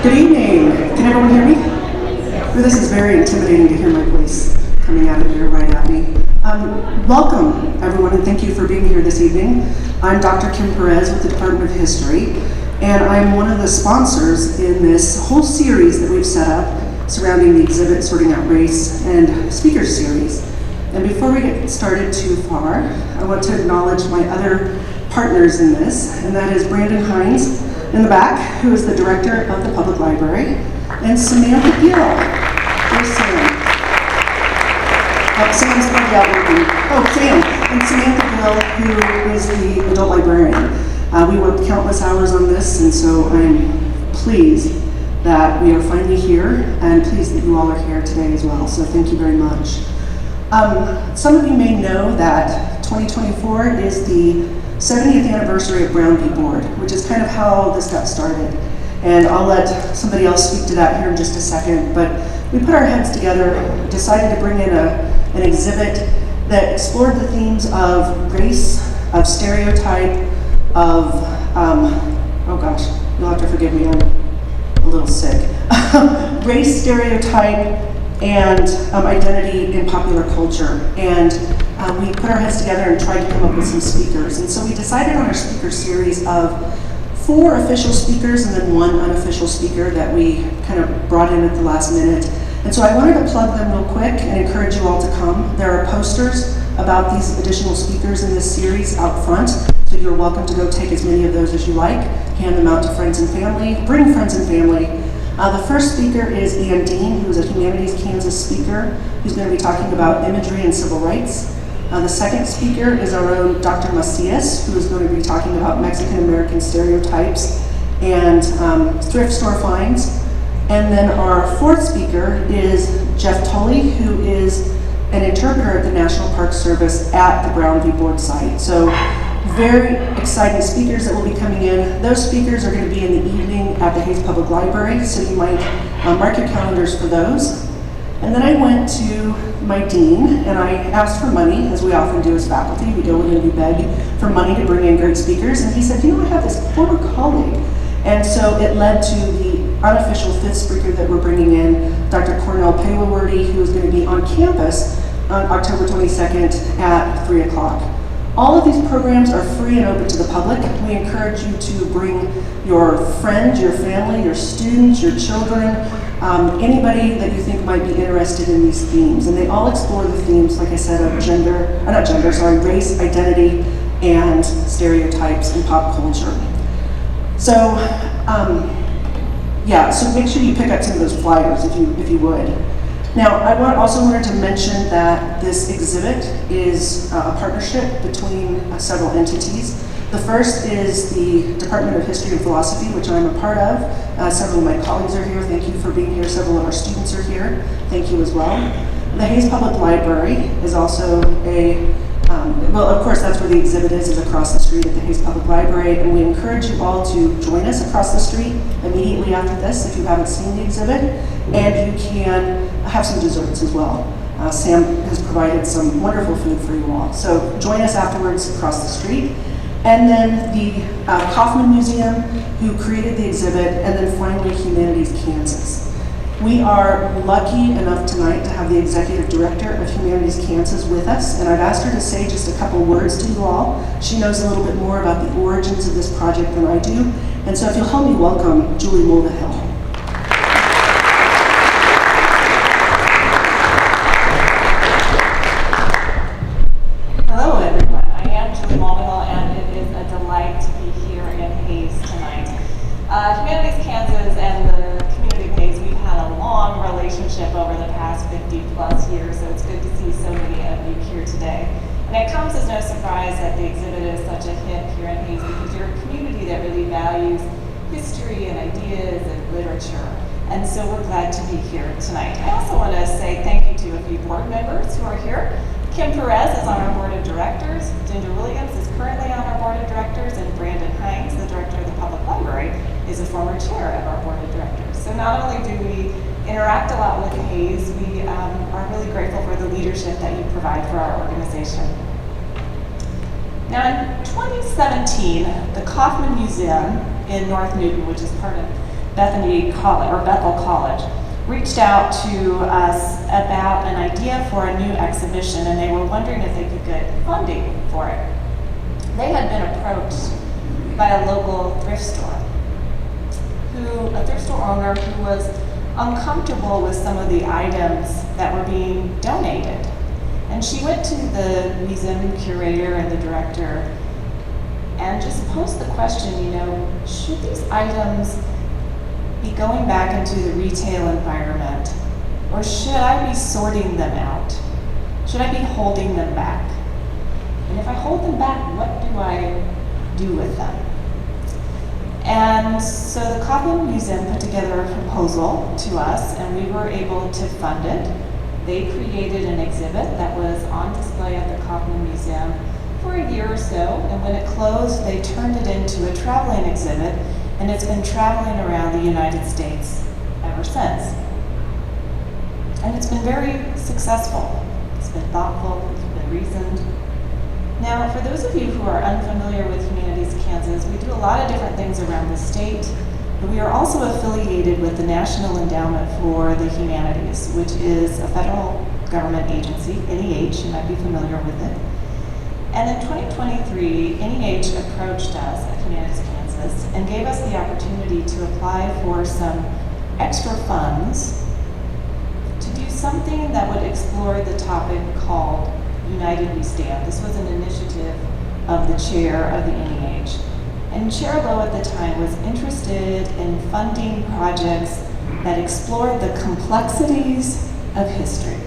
Good evening. Can everyone hear me? Ooh, this is very intimidating to hear my voice coming out of there right at me. Welcome, everyone, and thank you for being here this evening. I'm Dr. Kim Perez with the Department of History, and I'm one of the sponsors in this whole series that we've set up surrounding the exhibit Sorting Out Race and Speaker Series. And before we get started too far, I want to acknowledge my other partners in this, and that is Brandon Hines in the back, who is the director of the Public Library, and Samantha Gill. There's Sam. Sam's probably out working. Oh, Sam. And Samantha Gill, who is the adult librarian. We worked countless hours on this, and so I'm pleased that we are finally here, and pleased that you all are here today as well. So thank you very much. Some of you may know that 2024 is the 70th anniversary of Brown v. Board, which is kind of how this got started. And I'll let somebody else speak to that here in just a second, but we put our heads together, decided to bring in an exhibit that explored the themes of race, of stereotype, of, oh gosh, you'll have to forgive me, I'm a little sick. Race, stereotype, and identity in popular culture. And we put our heads together and tried to come up with some speakers. And so we decided on our speaker series of 4 official speakers and then 1 unofficial speaker that we kind of brought in at the last minute. And so I wanted to plug them real quick and encourage you all to come. There are posters about these additional speakers in this series out front, so you're welcome to go take as many of those as you like, hand them out to friends and family, bring friends and family. The first speaker is Ann Dean, who is a Humanities Kansas speaker, who's going to be talking about imagery and civil rights. The second speaker is our own Dr. Macias, who is going to be talking about Mexican-American stereotypes and thrift store finds. And then our fourth speaker is Jeff Tully, who is an interpreter at the National Park Service at the Brown v. Board site. So very exciting speakers that will be coming in. Those speakers are going to be in the evening at the Hayes Public Library, so you might mark your calendars for those. And then I went to my dean and I asked for money, as we often do as faculty. We go in and we beg for money to bring in great speakers. And he said, you know, I have this former colleague. And so it led to the unofficial 5th speaker that we're bringing in, Dr. Cornell Payworthy, who is going to be on campus on October 22nd at 3 o'clock. All of these programs are free and open to the public. We encourage you to bring your friends, your family, your students, your children, anybody that you think might be interested in these themes. And they all explore the themes, like I said, of race, identity, and stereotypes in pop culture. So, so make sure you pick up some of those flyers if you would. Now, I also wanted to mention that this exhibit is a partnership between several entities. The first is the Department of History and Philosophy, which I'm a part of. Several of my colleagues are here. Thank you for being here. Several of our students are here. Thank you as well. The Hayes Public Library is also of course, that's where the exhibit is across the street at the Hayes Public Library, and we encourage you all to join us across the street immediately after this if you haven't seen the exhibit, and you can have some desserts as well. Sam has provided some wonderful food for you all. So join us afterwards across the street. And then the Kauffman Museum, who created the exhibit, and then finally Humanities Kansas. We are lucky enough tonight to have the Executive Director of Humanities Kansas with us, and I've asked her to say just a couple words to you all. She knows a little bit more about the origins of this project than I do, and so if you'll help me welcome Julie Mulvihill. Hello everyone, I am Julie Mulvihill, and it is a delight to be here in Hayes tonight. Humanities Kansas and the community of Hayes, we've had a long relationship over the past 50 plus years, so it's good to see so many of you here today. And it comes as no surprise that the exhibit is such a hit here in Hayes because you're a community that really values history and ideas and literature. And so we're glad to be here tonight. I also want to say thank you to a few board members who are here. Kim Perez is on our board of directors, Ginger Williams is currently on our board of directors, and Brandon Hines, the director of the Public Library, is a former chair of our board of directors. So not only do we interact a lot with Hayes, we are really grateful for the leadership that you provide for our organization. Now in 2017, the Kauffman Museum in North Newton, which is part of Bethel College reached out to us about an idea for a new exhibition, and they were wondering if they could get funding for it. They had been approached by a local thrift store, a thrift store owner who was uncomfortable with some of the items that were being donated. And she went to the museum curator and the director and just posed the question, should these items be going back into the retail environment, or should I be sorting them out? Should I be holding them back? And if I hold them back, what do I do with them? And so the Kauffman Museum put together a proposal to us, and we were able to fund it. They created an exhibit that was on display at the Kauffman Museum for a year or so, and when it closed, they turned it into a traveling exhibit, and it's been traveling around the United States ever since. And it's been very successful. It's been thoughtful, it's been reasoned. Now, for those of you who are unfamiliar with Humanities Kansas, we do a lot of different things around the state, but we are also affiliated with the National Endowment for the Humanities, which is a federal government agency, NEH, you might be familiar with it. And in 2023, NEH approached us at Humanities Kansas and gave us the opportunity to apply for some extra funds to do something that would explore the topic called United We Stand. This was an initiative of the chair of the NEH. And Chair Lowe at the time was interested in funding projects that explored the complexities of history.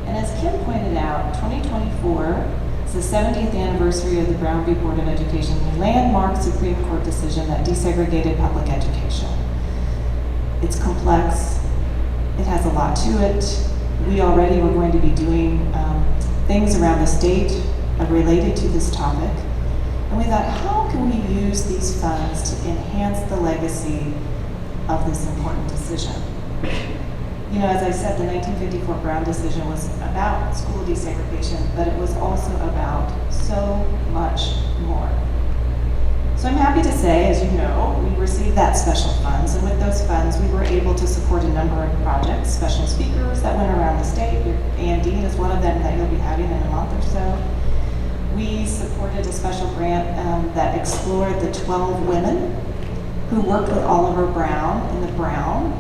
And as Kim pointed out, 2024 is the 70th anniversary of the Brown v. Board of Education, the landmark Supreme Court decision that desegregated public education. It's complex, it has a lot to it. We already were going to be doing things around the state related to this topic. And we thought, how can we use these funds to enhance the legacy of this important decision? As I said, the 1954 Brown decision was about school desegregation, but it was also about so much more. So I'm happy to say, as you know, we received that special funds, and with those funds, we were able to support a number of projects, special speakers that went around the state. Ann Dean is one of them that you'll be having in a month or so. We supported a special grant that explored the 12 women who worked with Oliver Brown in the Brown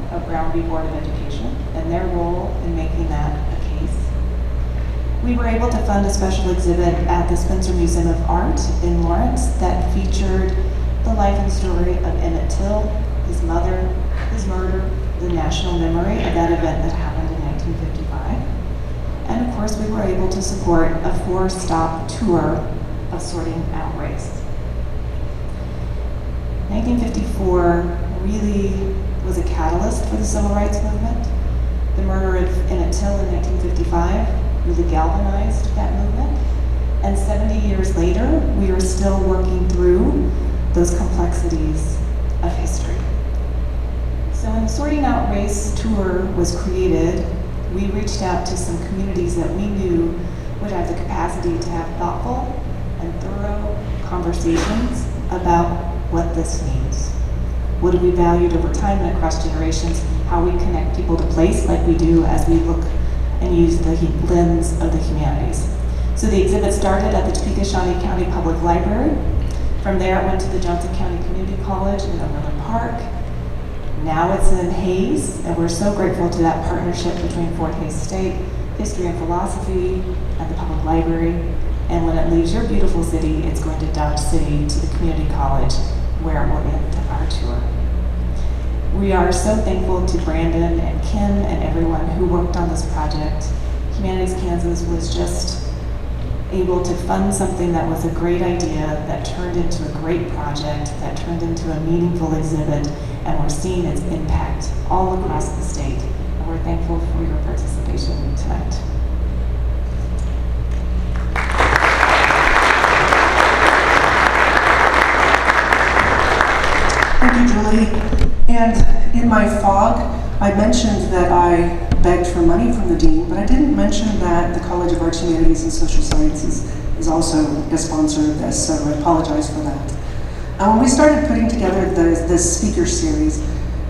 v. Board of Education, and their role in making that a case. We were able to fund a special exhibit at the Spencer Museum of Art in Lawrence that featured the life and story of Emmett Till, his mother, his murder, the national memory of that event that happened in 1955. And of course, we were able to support a 4-stop tour of Sorting Out Race. 1954 really was a catalyst for the civil rights movement. The murder of Emmett Till in 1955 really galvanized that movement. And 70 years later, we are still working through those complexities of history. So when the Sorting Out Race tour was created, we reached out to some communities that we knew would have the capacity to have thoughtful and thorough conversations about what this means. What have we valued over time and across generations, how we connect people to place like we do as we look and use the lens of the humanities. So the exhibit started at the Topeka Shawnee County Public Library. From there it went to the Johnson County Community College in Overland Park. Now it's in Hays, and we're so grateful to that partnership between Fort Hays State, History and Philosophy, and the Public Library. And when it leaves your beautiful city, it's going to Dodge City to the Community College, where we'll end our tour. We are so thankful to Brandon and Kim and everyone who worked on this project. Humanities Kansas was just able to fund something that was a great idea, that turned into a great project, that turned into a meaningful exhibit, and we're seeing its impact all across the state. And we're thankful for your participation tonight. Thank you, Julie. And in my fog, I mentioned that I begged for money from the dean, but I didn't mention that the College of Arts, Humanities, and Social Sciences is also a sponsor of this, so I apologize for that. When we started putting together this speaker series,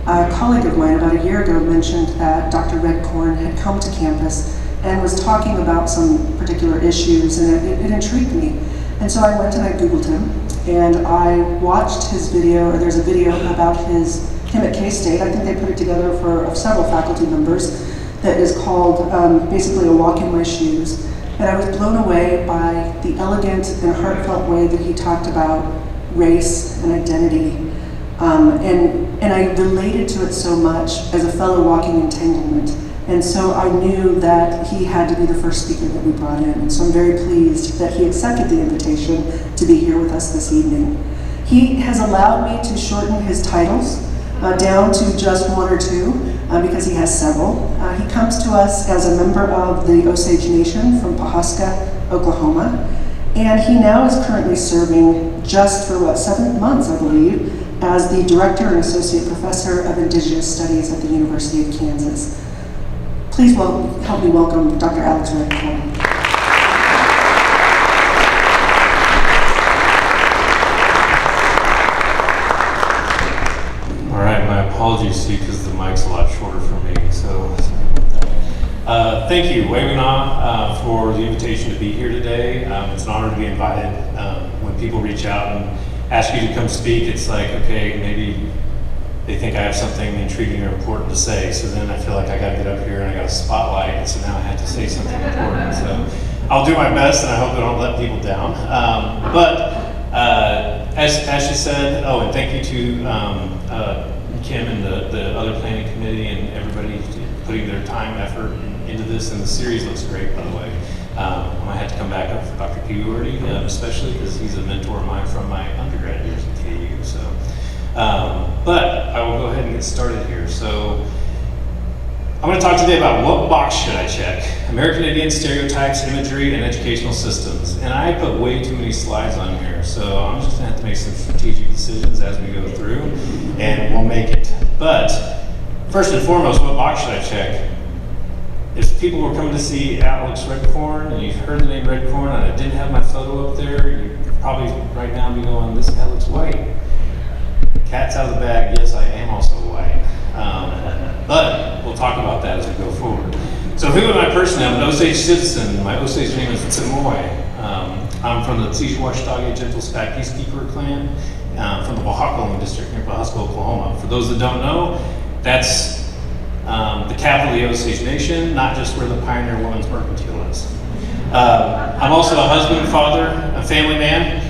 A colleague of mine about a year ago mentioned that Dr. Redcorn had come to campus and was talking about some particular issues, and it intrigued me. And so I went and I Googled him, and I watched his video, or there's a video about him at K-State. I think they put it together for several faculty members that is called basically A Walk in My Shoes. And I was blown away by the elegant and heartfelt way that he talked about race and identity. And I related to it so much as a fellow walking entanglement. And so I knew that he had to be the first speaker that we brought in. And so I'm very pleased that he accepted the invitation to be here with us this evening. He has allowed me to shorten his titles down to just one or two because he has several. He comes to us as a member of the Osage Nation from Pawhuska, Oklahoma. And he now is currently serving just for 7 months, I believe, as the Director and Associate Professor of Indigenous Studies at the University of Kansas. Please help me welcome Dr. Alex Redcorn. All right, my apologies to you because the mic's a lot shorter for me. So, thank you, Waymanah, for the invitation to be here today. It's an honor to be invited. When people reach out and ask you to come speak, it's like, okay, maybe they think I have something intriguing or important to say. So then I feel like I got to get up here and I got a spotlight, and so now I have to say something important. So I'll do my best, and I hope I don't let people down. As she said, oh, and thank you to Kim and the other planning committee and everybody putting their time, effort into this, and the series looks great, by the way. I had to come back up for Dr. Pewardy, especially because he's a mentor of mine from my undergrad years at KU. So, but I will go ahead and get started here. So, I'm going to talk today about what box should I check? American Indian stereotypes, imagery, and educational systems. And I put way too many slides on here, so I'm just going to have to make some strategic decisions as we go through, and we'll make it. But first and foremost, what box should I check? If people were coming to see Alex Redcorn, and you've heard the name Redcorn, and I didn't have my photo up there, you'd probably right now be going, this guy looks white. Cat's out of the bag, yes, I am also white. But we'll talk about that as we go forward. So who am I personally? I'm an Osage citizen. My Osage name is Timoy. I'm from the Tsijwashtage Gentle Stack Peacekeeper clan from the Wahakolan district near Pawhuska, Oklahoma. For those that don't know, that's the capital of the Osage Nation, not just where the Pioneer Women's Mercantile is. I'm also a husband, father, a family man,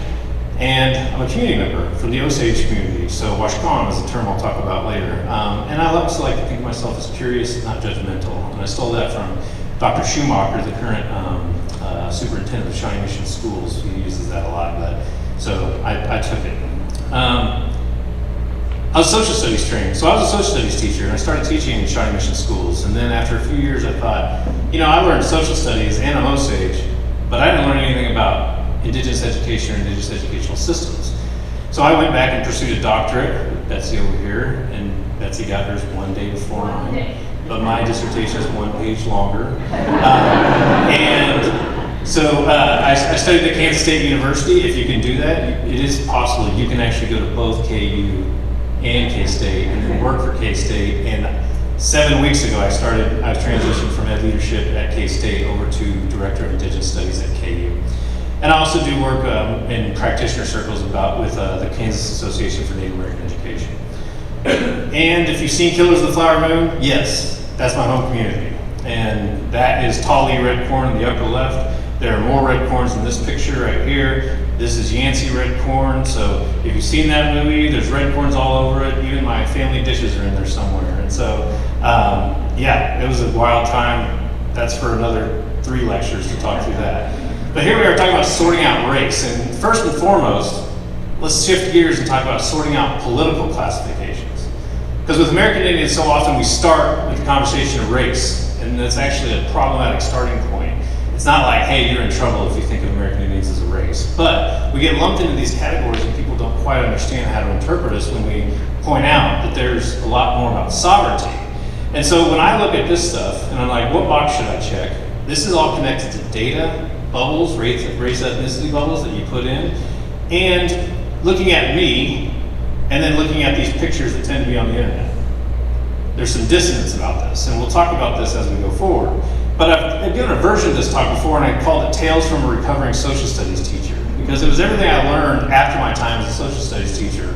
and I'm a community member from the Osage community. So Washkon is a term I'll talk about later. And I also like to think of myself as curious, not judgmental. And I stole that from Dr. Schumacher, the current superintendent of Shawnee Mission Schools. He uses that a lot, but so I took it. I was social studies trained. So I was a social studies teacher, and I started teaching in Shawnee Mission Schools. And then after a few years, I thought, I learned social studies and I'm Osage, but I didn't learn anything about Indigenous education or Indigenous educational systems. So I went back and pursued a doctorate with Betsy over here, and Betsy got hers one day before mine, but my dissertation is 1 page longer. And so I studied at Kansas State University. If you can do that, it is possible. You can actually go to both KU and K-State and then work for K-State. And 7 weeks ago, I transitioned from ed leadership at K-State over to Director of Indigenous Studies at KU. And I also do work in practitioner circles with the Kansas Association for Native American Education. And if you've seen Killers of the Flower Moon, yes, that's my home community. And that is Tali Redcorn in the upper left. There are more Redcorns in this picture right here. This is Yancey Redcorn. So if you've seen that movie, there's Redcorns all over it. Even my family dishes are in there somewhere. And so, yeah, it was a wild time. That's for another 3 lectures to talk through that. But here we are talking about sorting out race. And first and foremost, let's shift gears and talk about sorting out political classifications. Because with American Indians, so often we start with the conversation of race, and that's actually a problematic starting point. It's not like, hey, you're in trouble if you think of American Indians as a race. But we get lumped into these categories and people don't quite understand how to interpret us when we point out that there's a lot more about sovereignty. And so when I look at this stuff, and I'm like, what box should I check? This is all connected to data, bubbles, race ethnicity bubbles that you put in, and looking at me, and then looking at these pictures that tend to be on the internet. there's some dissonance about this, and we'll talk about this as we go forward. But I've given a version of this talk before, and I called it Tales from a Recovering Social Studies Teacher, because it was everything I learned after my time as a social studies teacher,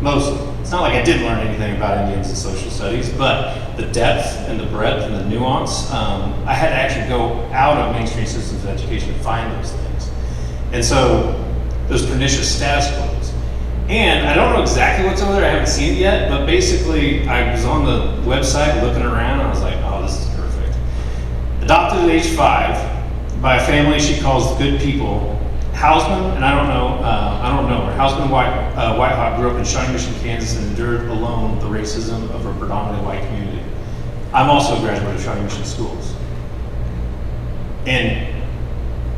mostly. It's not like I didn't learn anything about Indians and social studies, but the depth and the breadth and the nuance, I had to actually go out of mainstream systems of education to find those things. And so, those pernicious status quos. And I don't know exactly what's over there, I haven't seen it yet, but basically I was on the website looking around and I was like, oh, this is perfect. Adopted at age 5 by a family she calls Good People. Hausman, and I don't know her. Hausman Whitehawk grew up in Shawnee Mission, Kansas, and endured alone the racism of a predominantly white community. I'm also a graduate of Shawnee Mission schools. And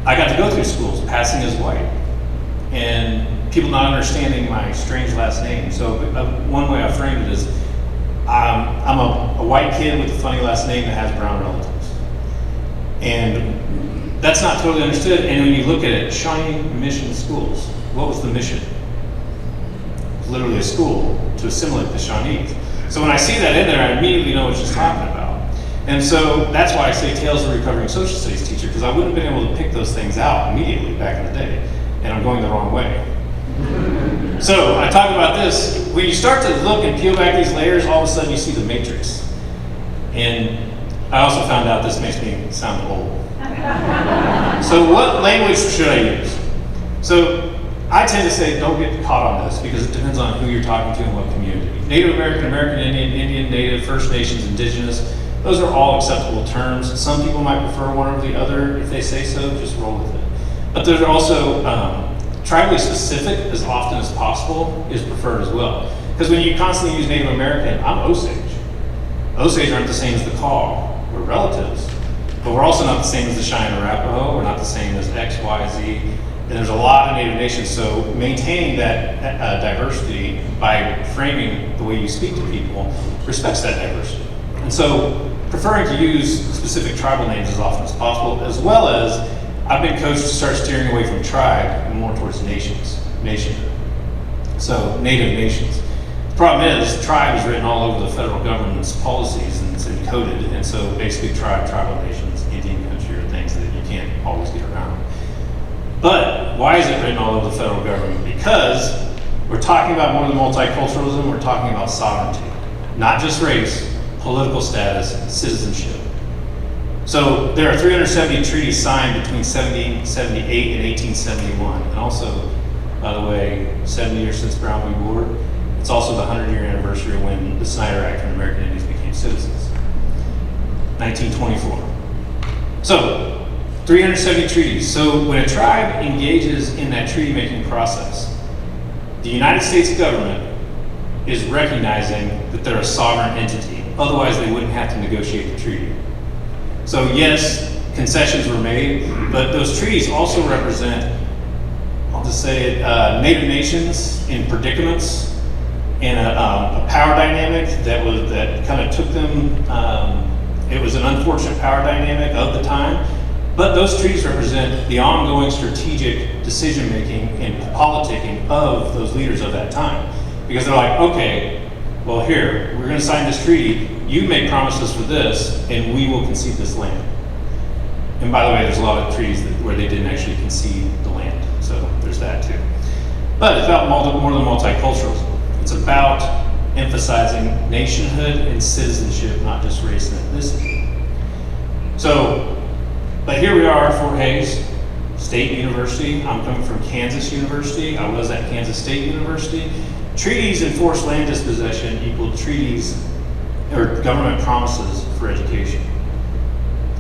I got to go through schools passing as white. And people not understanding my strange last name. So one way I framed it is, I'm a white kid with a funny last name that has brown relatives. And that's not totally understood, and when you look at it, Shawnee Mission Schools, what was the mission? Literally a school to assimilate the Shawnees. So when I see that in there, I immediately know what she's talking about. And so that's why I say Tales of a Recovering Social Studies Teacher, because I wouldn't have been able to pick those things out immediately back in the day, and I'm going the wrong way. So I talk about this, when you start to look and peel back these layers, all of a sudden you see the matrix. And I also found out this makes me sound old. So what language should I use? So I tend to say don't get caught on this because it depends on who you're talking to and what community. Native American, American Indian, Indian, Native, First Nations, Indigenous, those are all acceptable terms. Some people might prefer one over the other. If they say so, just roll with it. But there's also tribally specific as often as possible is preferred as well. Because when you constantly use Native American, I'm Osage. Osage aren't the same as the Kaw. We're relatives. But we're also not the same as the Cheyenne Arapaho, we're not the same as X, Y, Z, and there's a lot of Native nations, so maintaining that diversity by framing the way you speak to people respects that diversity. And so preferring to use specific tribal names as often as possible, as well as I've been coached to start steering away from tribe and more towards nationhood. So Native nations. The problem is, tribe is written all over the federal government's policies and it's encoded, and so basically tribal nations, Indian country are things that you can't always get around. But why is it written all over the federal government? Because we're talking about more than multiculturalism, we're talking about sovereignty. Not just race, political status, citizenship. So there are 370 treaties signed between 1778 and 1871, and also, by the way, 70 years since Brown v. Board. It's also the 100-year anniversary of when the Snyder Act and American Indians became citizens. 1924. So, 370 treaties. So when a tribe engages in that treaty-making process, the United States government is recognizing that they're a sovereign entity. Otherwise, they wouldn't have to negotiate the treaty. So yes, concessions were made, but those treaties also represent, I'll just say it, Native nations in predicaments, and a power dynamic that kind of took them. It was an unfortunate power dynamic of the time, but those treaties represent the ongoing strategic decision making and politicking of those leaders of that time, because they're like, okay, well here we're going to sign this treaty. You make promises for this, and we will concede this land. And by the way, there's a lot of treaties where they didn't actually concede the land, so there's that too. But it's about more than multiculturalism. It's about emphasizing nationhood and citizenship, not just race and ethnicity. So, but here we are at Fort Hays State University. I'm coming from Kansas University. I was at Kansas State University. Treaties and forced land dispossession equal treaties or government promises for education.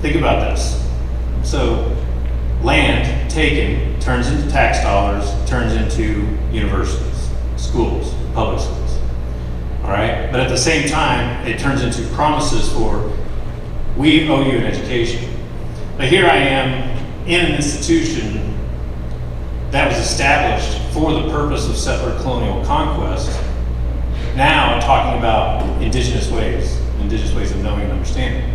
Think about this. So, land taken turns into tax dollars, turns into universities, schools, public schools. All right? But at the same time, it turns into promises for, we owe you an education. But here I am in an institution that was established for the purpose of settler colonial conquest, now talking about indigenous ways of knowing and understanding.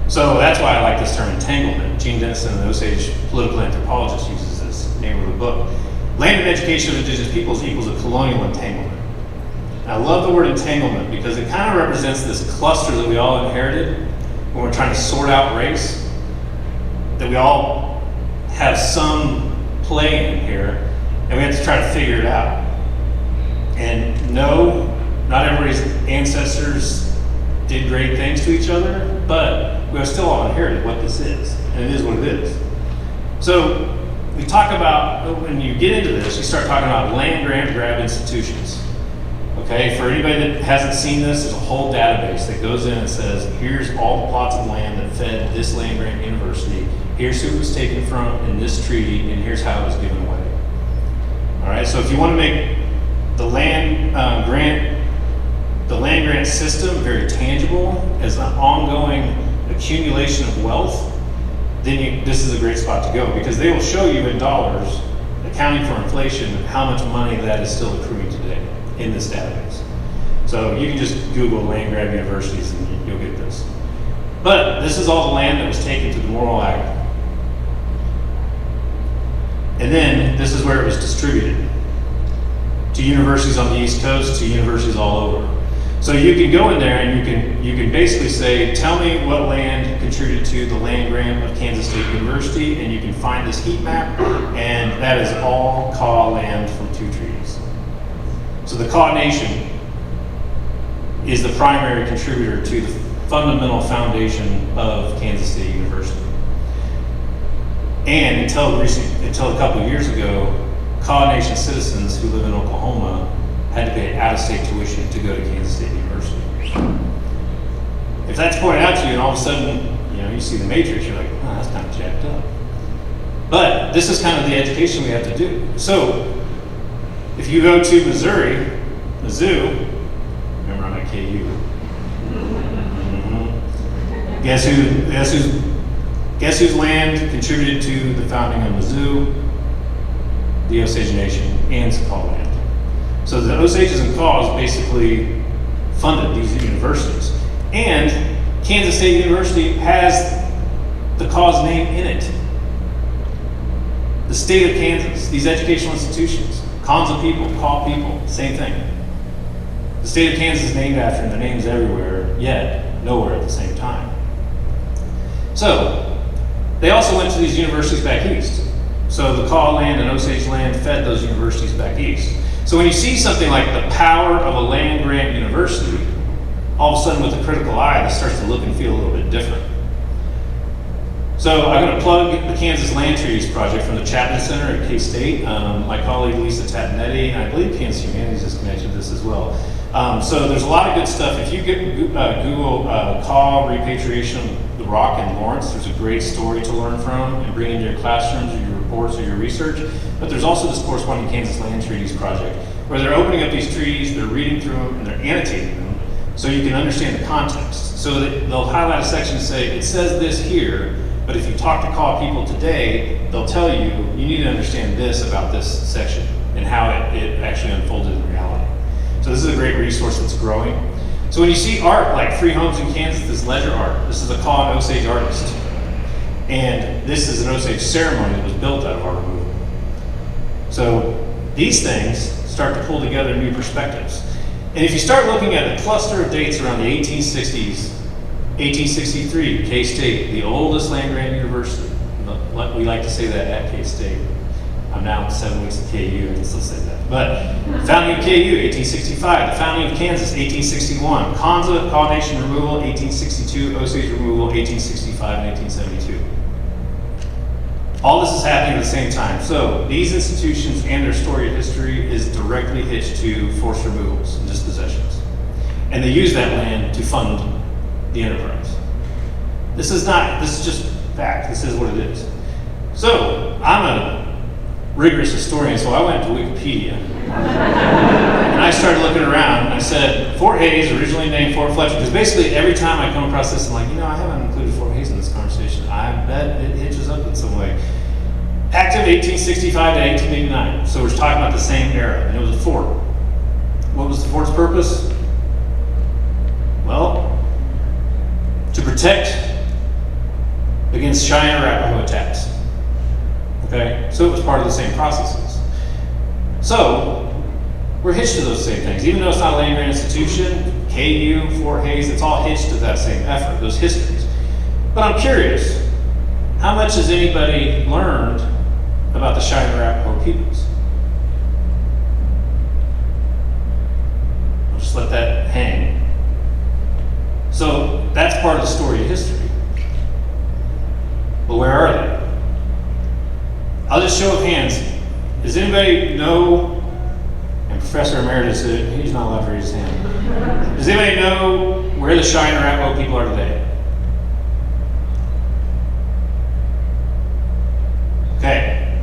So that's why I like this term entanglement. Gene Dennison, an Osage political anthropologist, uses this name of the book. Land and education of indigenous peoples equals a colonial entanglement. I love the word entanglement because it kind of represents this cluster that we all inherited when we're trying to sort out race, that we all have some play in here, and we have to try to figure it out. And no, not everybody's ancestors did great things to each other, but we have still all inherited what this is, and it is what it is. So we talk about, when you get into this, you start talking about land grant grab institutions. Okay, for anybody that hasn't seen this, there's a whole database that goes in and says, here's all the plots of land that fed this land grant university, here's who it was taken from in this treaty, and here's how it was given away. All right, so if you want to make the land grant system very tangible as an ongoing accumulation of wealth, then this is a great spot to go, because they will show you in dollars, accounting for inflation, how much money that is still accruing today in this database. So you can just Google land grab universities and you'll get this. But this is all the land that was taken to the Morrill Act. And then this is where it was distributed to universities on the East Coast, to universities all over. So you can go in there and you can basically say, tell me what land contributed to the land grant of Kansas State University, and you can find this heat map, and that is all Kaw land from 2 treaties. So the Kaw Nation is the primary contributor to the fundamental foundation of Kansas State University. And until a couple of years ago, Kaw Nation citizens who live in Oklahoma had to pay out-of-state tuition to go to Kansas State University. If that's pointed out to you and all of a sudden, you see the matrix, you're like, oh, that's kind of jacked up. But this is kind of the education we have to do. So if you go to Missouri, Mizzou, remember I'm at KU. Mm-hmm. Guess whose land contributed to the founding of Mizzou? The Osage Nation and Kaw land. So the Osages and Kaws basically funded these universities. And Kansas State University has the Kaw's name in it. The state of Kansas, these educational institutions, Kansa people, Kaw people, same thing. The state of Kansas is named after them, their names everywhere, yet nowhere at the same time. So they also went to these universities back east. So the Kaw land and Osage land fed those universities back east. So when you see something like the power of a land grant university, all of a sudden with a critical eye, this starts to look and feel a little bit different. So I'm going to plug the Kansas Land Treaties Project from the Chapman Center at K-State. My colleague Lisa Tattanetti, and I believe Kansas Humanities is connected to this as well. So there's a lot of good stuff. If you Google Kaw repatriation of the rock in Lawrence, there's a great story to learn from and bring into your classrooms or your reports or your research. But there's also this corresponding Kansas Land Treaties Project, where they're opening up these treaties, they're reading through them, and they're annotating them so you can understand the context. So that they'll highlight a section and say, it says this here, but if you talk to Kaw people today, they'll tell you, you need to understand this about this section and how it actually unfolded in reality. So this is a great resource that's growing. So when you see art like Free Homes in Kansas, this ledger art, this is a Kaw and Osage artist. And this is an Osage ceremony that was built out of our removal. So these things start to pull together new perspectives. And if you start looking at a cluster of dates around the 1860s, 1863, K-State, the oldest land grant university. We like to say that at K-State. I'm now 7 weeks at KU, I can still say that. But founding of KU, 1865. The founding of Kansas, 1861. Kansa, Kaw Nation removal, 1862. Osage removal, 1865 and 1872. All this is happening at the same time. So these institutions and their storied history is directly hitched to forced removals and dispossessions. And they use that land to fund the enterprise. This is just fact. This is what it is. So I'm a rigorous historian, so I went to Wikipedia. And I started looking around, and I said, Fort Hays, originally named Fort Fletcher, because basically every time I come across this, I'm like, I haven't included Fort Hays in this conversation. I bet it hitches up in some way. Active 1865 to 1889. So we're talking about the same era, and it was a fort. What was the fort's purpose? Well, to protect against Cheyenne or Arapaho attacks. Okay, so it was part of the same processes. So We're hitched to those same things. Even though it's not a land-grant institution, KU, Fort Hays, it's all hitched to that same effort, those histories. But I'm curious, how much has anybody learned about the Cheyenne Arapaho peoples? I'll just let that hang. So that's part of the story of history. But where are they? I'll just show of hands. Does anybody know, and Professor Emeritus, he's not allowed to raise his hand. Does anybody know where the Cheyenne Arapaho people are today? Okay.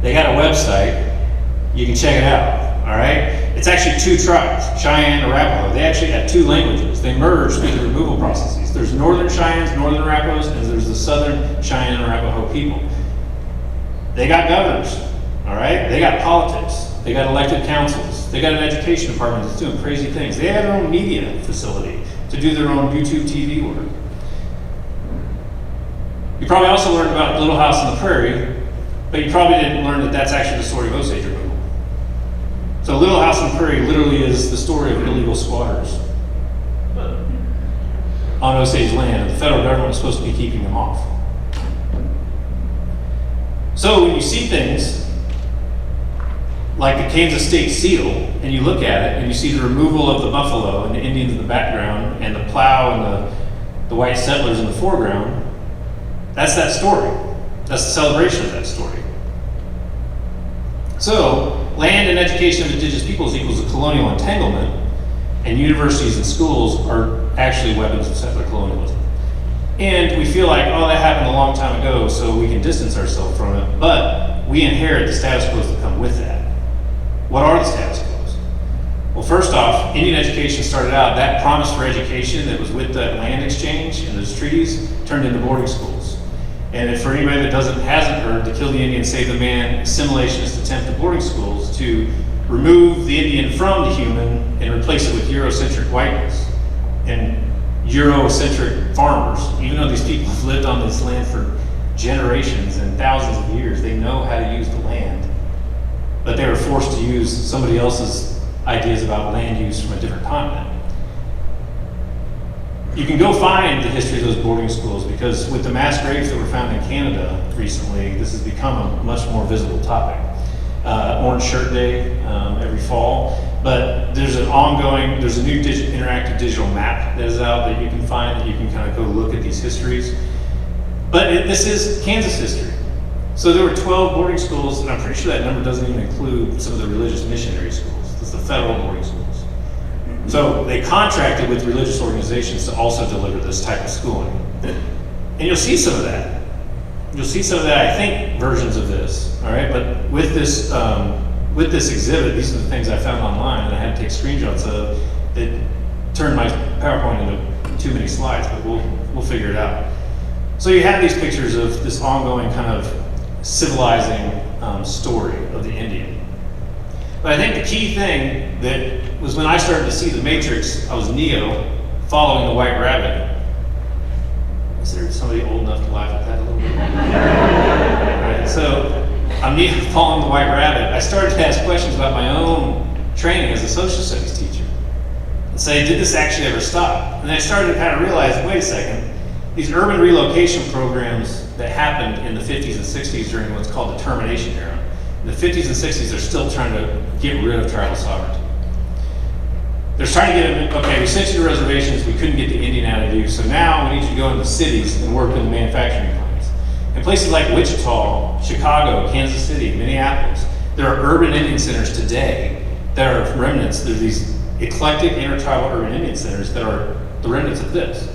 They got a website. You can check it out, all right? It's actually two tribes, Cheyenne and Arapaho. They actually had two languages. They merged through the removal processes. There's Northern Cheyennes, Northern Arapahos, and there's the Southern Cheyenne and Arapaho people. They got governors, all right? They got politics. They got elected councils. They got an education department that's doing crazy things. They have their own media facility to do their own YouTube TV work. You probably also learned about Little House on the Prairie, but you probably didn't learn that that's actually the story of Osage removal. So Little House on the Prairie literally is the story of illegal squatters on Osage land. The federal government was supposed to be keeping them off. So when you see things like the Kansas State seal, and you look at it, and you see the removal of the buffalo and the Indians in the background, and the plow and the white settlers in the foreground, that's that story. That's the celebration of that story. So, land and education of indigenous peoples equals a colonial entanglement, and universities and schools are actually weapons of settler colonialism. And we feel like, oh, that happened a long time ago, so we can distance ourselves from it, but we inherit the status quos that come with that. What are the status quos? Well, first off, Indian education started out, that promise for education that was with that land exchange and those treaties turned into boarding schools. And for anybody that hasn't heard, to kill the Indian, save the man, assimilationist attempt at boarding schools to remove the Indian from the human and replace it with Eurocentric whiteness and Eurocentric farmers. Even though these people have lived on this land for generations and thousands of years, they know how to use the land, but they were forced to use somebody else's ideas about land use from a different continent. You can go find the history of those boarding schools, because with the mass graves that were found in Canada recently, this has become a much more visible topic. Orange Shirt Day every fall, but there's a new interactive digital map that is out that you can find, that you can kind of go look at these histories. But this is Kansas history. So there were 12 boarding schools, and I'm pretty sure that number doesn't even include some of the religious missionary schools. It's the federal boarding schools. So they contracted with religious organizations to also deliver this type of schooling. And you'll see some of that. You'll see some of that, I think, versions of this, all right? But with this exhibit, these are the things I found online, and I had to take screenshots of. It turned my PowerPoint into too many slides, but we'll figure it out. So you have these pictures of this ongoing kind of civilizing story of the Indian. But I think the key thing that was when I started to see the Matrix, I was Neo following the White Rabbit. Is there somebody old enough to laugh at that a little bit? Right, so I'm Neo following the White Rabbit. I started to ask questions about my own training as a social studies teacher and say, did this actually ever stop? And I started to kind of realize, wait a second, these urban relocation programs that happened in the 50s and 60s during what's called the termination era. In the 50s and 60s, they're still trying to get rid of tribal sovereignty. They're trying to get them, okay, we sent you to reservations, we couldn't get the Indian out of you, so now we need you to go into the cities and work in the manufacturing plants. In places like Wichita, Chicago, Kansas City, Minneapolis, there are urban Indian centers today that are remnants. There are these eclectic intertribal urban Indian centers that are the remnants of this.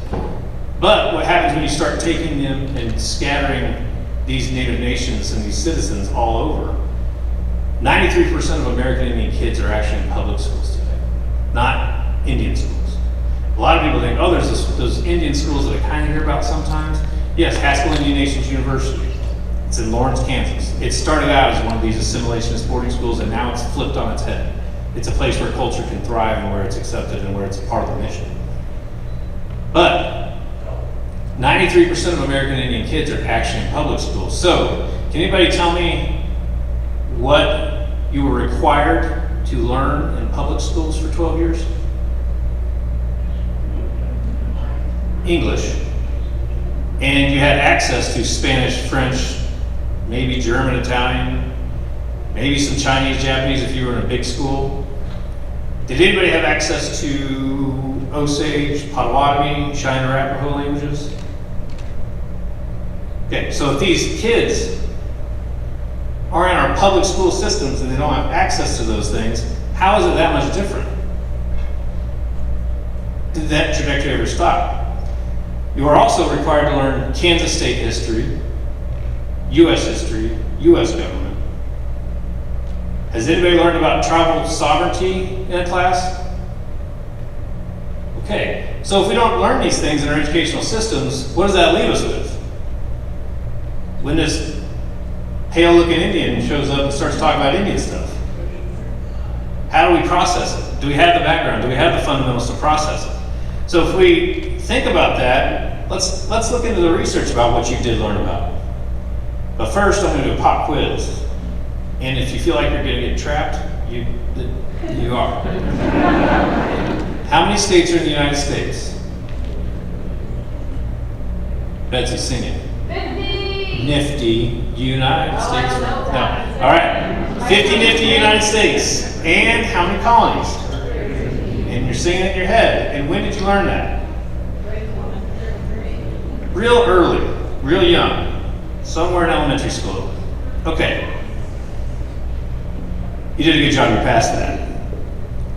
But what happens when you start taking them and scattering these native nations and these citizens all over? 93% of American Indian kids are actually in public schools today, not Indian schools. A lot of people think, oh, there's those Indian schools that I kind of hear about sometimes. Yes, Haskell Indian Nations University. It's in Lawrence, Kansas. It started out as one of these assimilationist boarding schools, and now it's flipped on its head. It's a place where culture can thrive and where it's accepted and where it's a part of the mission. But 93% of American Indian kids are actually in public schools. So, can anybody tell me what you were required to learn in public schools for 12 years? English. And you had access to Spanish, French, maybe German, Italian, maybe some Chinese, Japanese if you were in a big school. Did anybody have access to Osage, Potawatomi, China, Arapaho languages? Okay, so if these kids are in our public school systems and they don't have access to those things, how is it that much different? Did that trajectory ever stop? You are also required to learn Kansas state history, U.S. history, U.S. government. Has anybody learned about tribal sovereignty in a class? Okay, so if we don't learn these things in our educational systems, what does that leave us with? When this pale-looking Indian shows up and starts talking about Indian stuff, how do we process it? Do we have the background? Do we have the fundamentals to process it? So if we think about that, let's look into the research about what you did learn about. But first, I'm going to do a pop quiz. And if you feel like you're going to get trapped, you are. How many states are in the United States? Betsy, sing it. 50. Nifty United States. No. All right. 50 nifty United States. And how many colonies? And you're singing it in your head. And when did you learn that? Real early, real young, somewhere in elementary school. Okay. You did a good job, you passed that.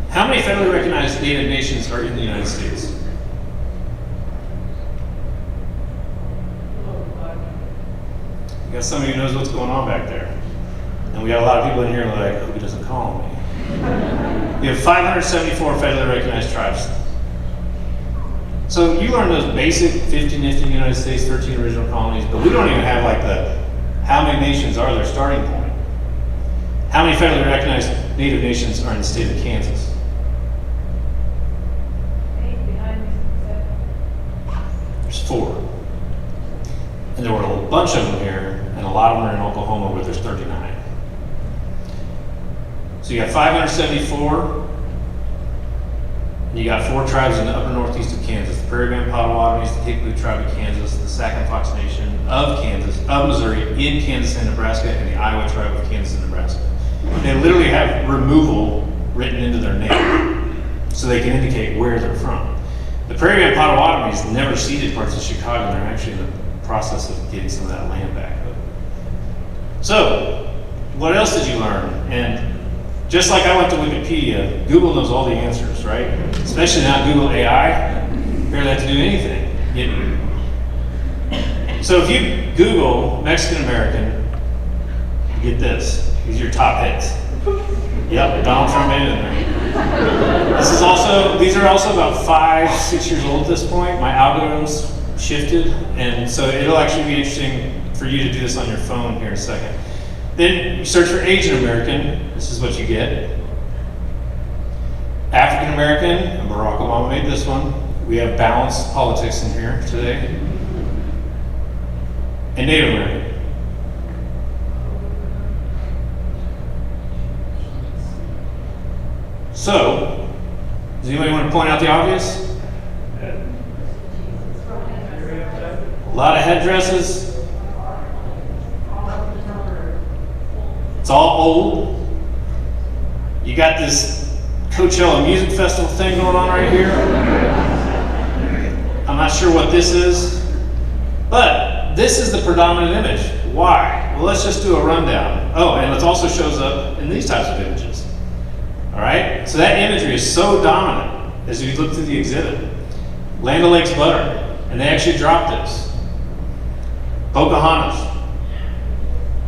How many federally recognized native nations are in the United States? You got somebody who knows what's going on back there. And we got a lot of people in here who are like, oh, he doesn't call me. We have 574 federally recognized tribes. So you learned those basic 50 nifty United States, 13 original colonies, but we don't even have like the how many nations are there starting point. How many federally recognized native nations are in the state of Kansas? 8 behind me. There's 4. And there were a bunch of them here, and a lot of them are in Oklahoma where there's 39. So you got 574. You got 4 tribes in the upper northeast of Kansas: the Prairie Band Potawatomis, the Hickory Tribe of Kansas, the Sac and Fox Nation of Kansas, of Missouri, in Kansas and Nebraska, and the Iowa Tribe of Kansas and Nebraska. They literally have removal written into their name, so they can indicate where they're from. The Prairie Band Potawatomis never ceded parts of Chicago, and they're actually in the process of getting some of that land back. So, what else did you learn? And just like I went to Wikipedia, Google knows all the answers, right? Especially now Google AI, barely have to do anything. So if you Google Mexican American, you get this. These are your top hits. Yep, Donald Trump made it in there. These are also about 5-6 years old at this point. My algorithms shifted, and so it'll actually be interesting for you to do this on your phone here in a second. Then you search for Asian American. This is what you get. African American, and Barack Obama made this one. We have balanced politics in here today. And Native American. So, does anybody want to point out the obvious? A lot of headdresses. It's all old. You got this Coachella Music Festival thing going on right here. I'm not sure what this is, but this is the predominant image. Why? Well, let's just do a rundown. Oh, and it also shows up in these types of images. All right? So that imagery is so dominant as we look through the exhibit. Land O'Lakes butter, and they actually dropped this. Pocahontas.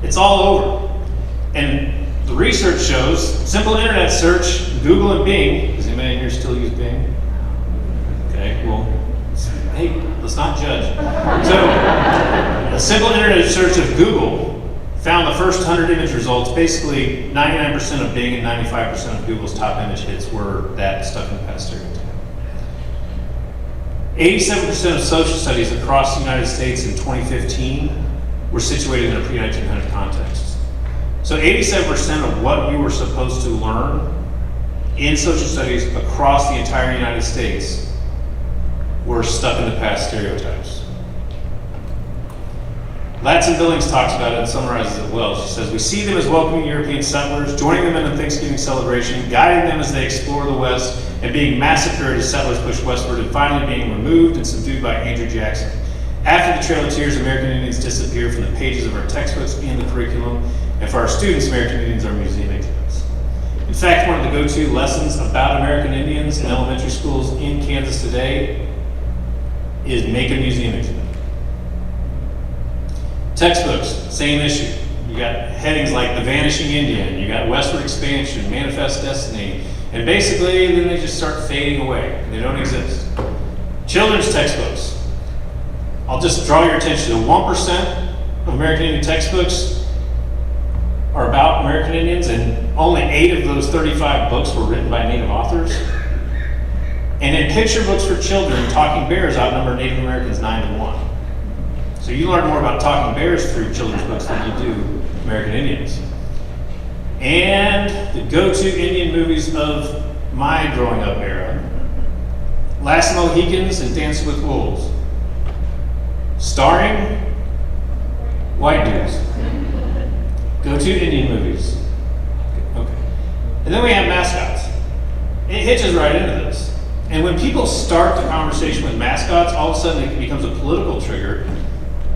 It's all over. And the research shows, simple internet search, Google and Bing. Does anybody in here still use Bing? Okay, well, hey, let's not judge. So, a simple internet search of Google found the first 100 image results. Basically, 99% of Bing and 95% of Google's top image hits were that stuff in the past stereotype. 87% of social studies across the United States in 2015 were situated in a pre-1900 context. So 87% of what you were supposed to learn in social studies across the entire United States were stuck in the past stereotypes. Latson Billings talks about it and summarizes it well. She says, "We see them as welcoming European settlers, joining them in the Thanksgiving celebration, guiding them as they explore the West, and being massacred as settlers push westward, and finally being removed and subdued by Andrew Jackson. After the Trail of Tears, American Indians disappear from the pages of our textbooks and the curriculum, and for our students, American Indians are museum exhibits." In fact, one of the go-to lessons about American Indians in elementary schools in Kansas today is make a museum exhibit. Textbooks, same issue. You got headings like The Vanishing Indian, you got Westward Expansion, Manifest Destiny, and basically then they just start fading away. They don't exist. Children's textbooks. I'll just draw your attention to 1% of American Indian textbooks are about American Indians, and only 8 of those 35 books were written by Native authors. And in picture books for children, talking bears outnumber Native Americans 9-1. So you learn more about talking bears through children's books than you do American Indians. And the go-to Indian movies of my growing up era: Last of the Mohicans and Dances with Wolves, starring white dudes. Go-to Indian movies. Okay. And then we have mascots. It hitches right into this. And when people start the conversation with mascots, all of a sudden it becomes a political trigger.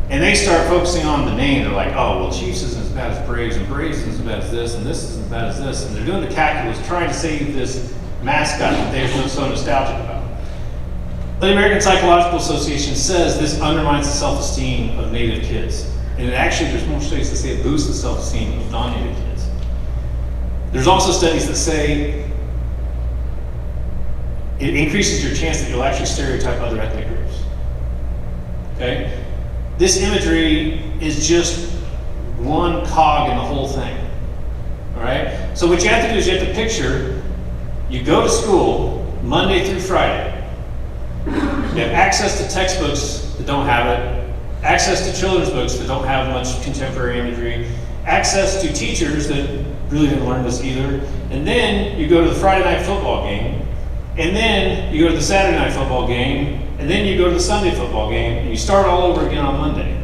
And they start focusing on the name. They're like, oh, well, Chiefs isn't as bad as Braves, and Braves isn't as bad as this, and this isn't as bad as this. And they're doing the calculus, trying to save this mascot that they're so nostalgic about. But the American Psychological Association says this undermines the self-esteem of Native kids. And it actually, there's more studies that say it boosts the self-esteem of non-Native kids. There's also studies that say it increases your chance that you'll actually stereotype other ethnic groups. Okay? This imagery is just one cog in the whole thing. All right? So what you have to do is you have to picture, you go to school Monday through Friday. You have access to textbooks that don't have it, access to children's books that don't have much contemporary imagery, access to teachers that really didn't learn this either, and then you go to the Friday night football game, and then you go to the Saturday night football game, and then you go to the Sunday football game, and you start all over again on Monday.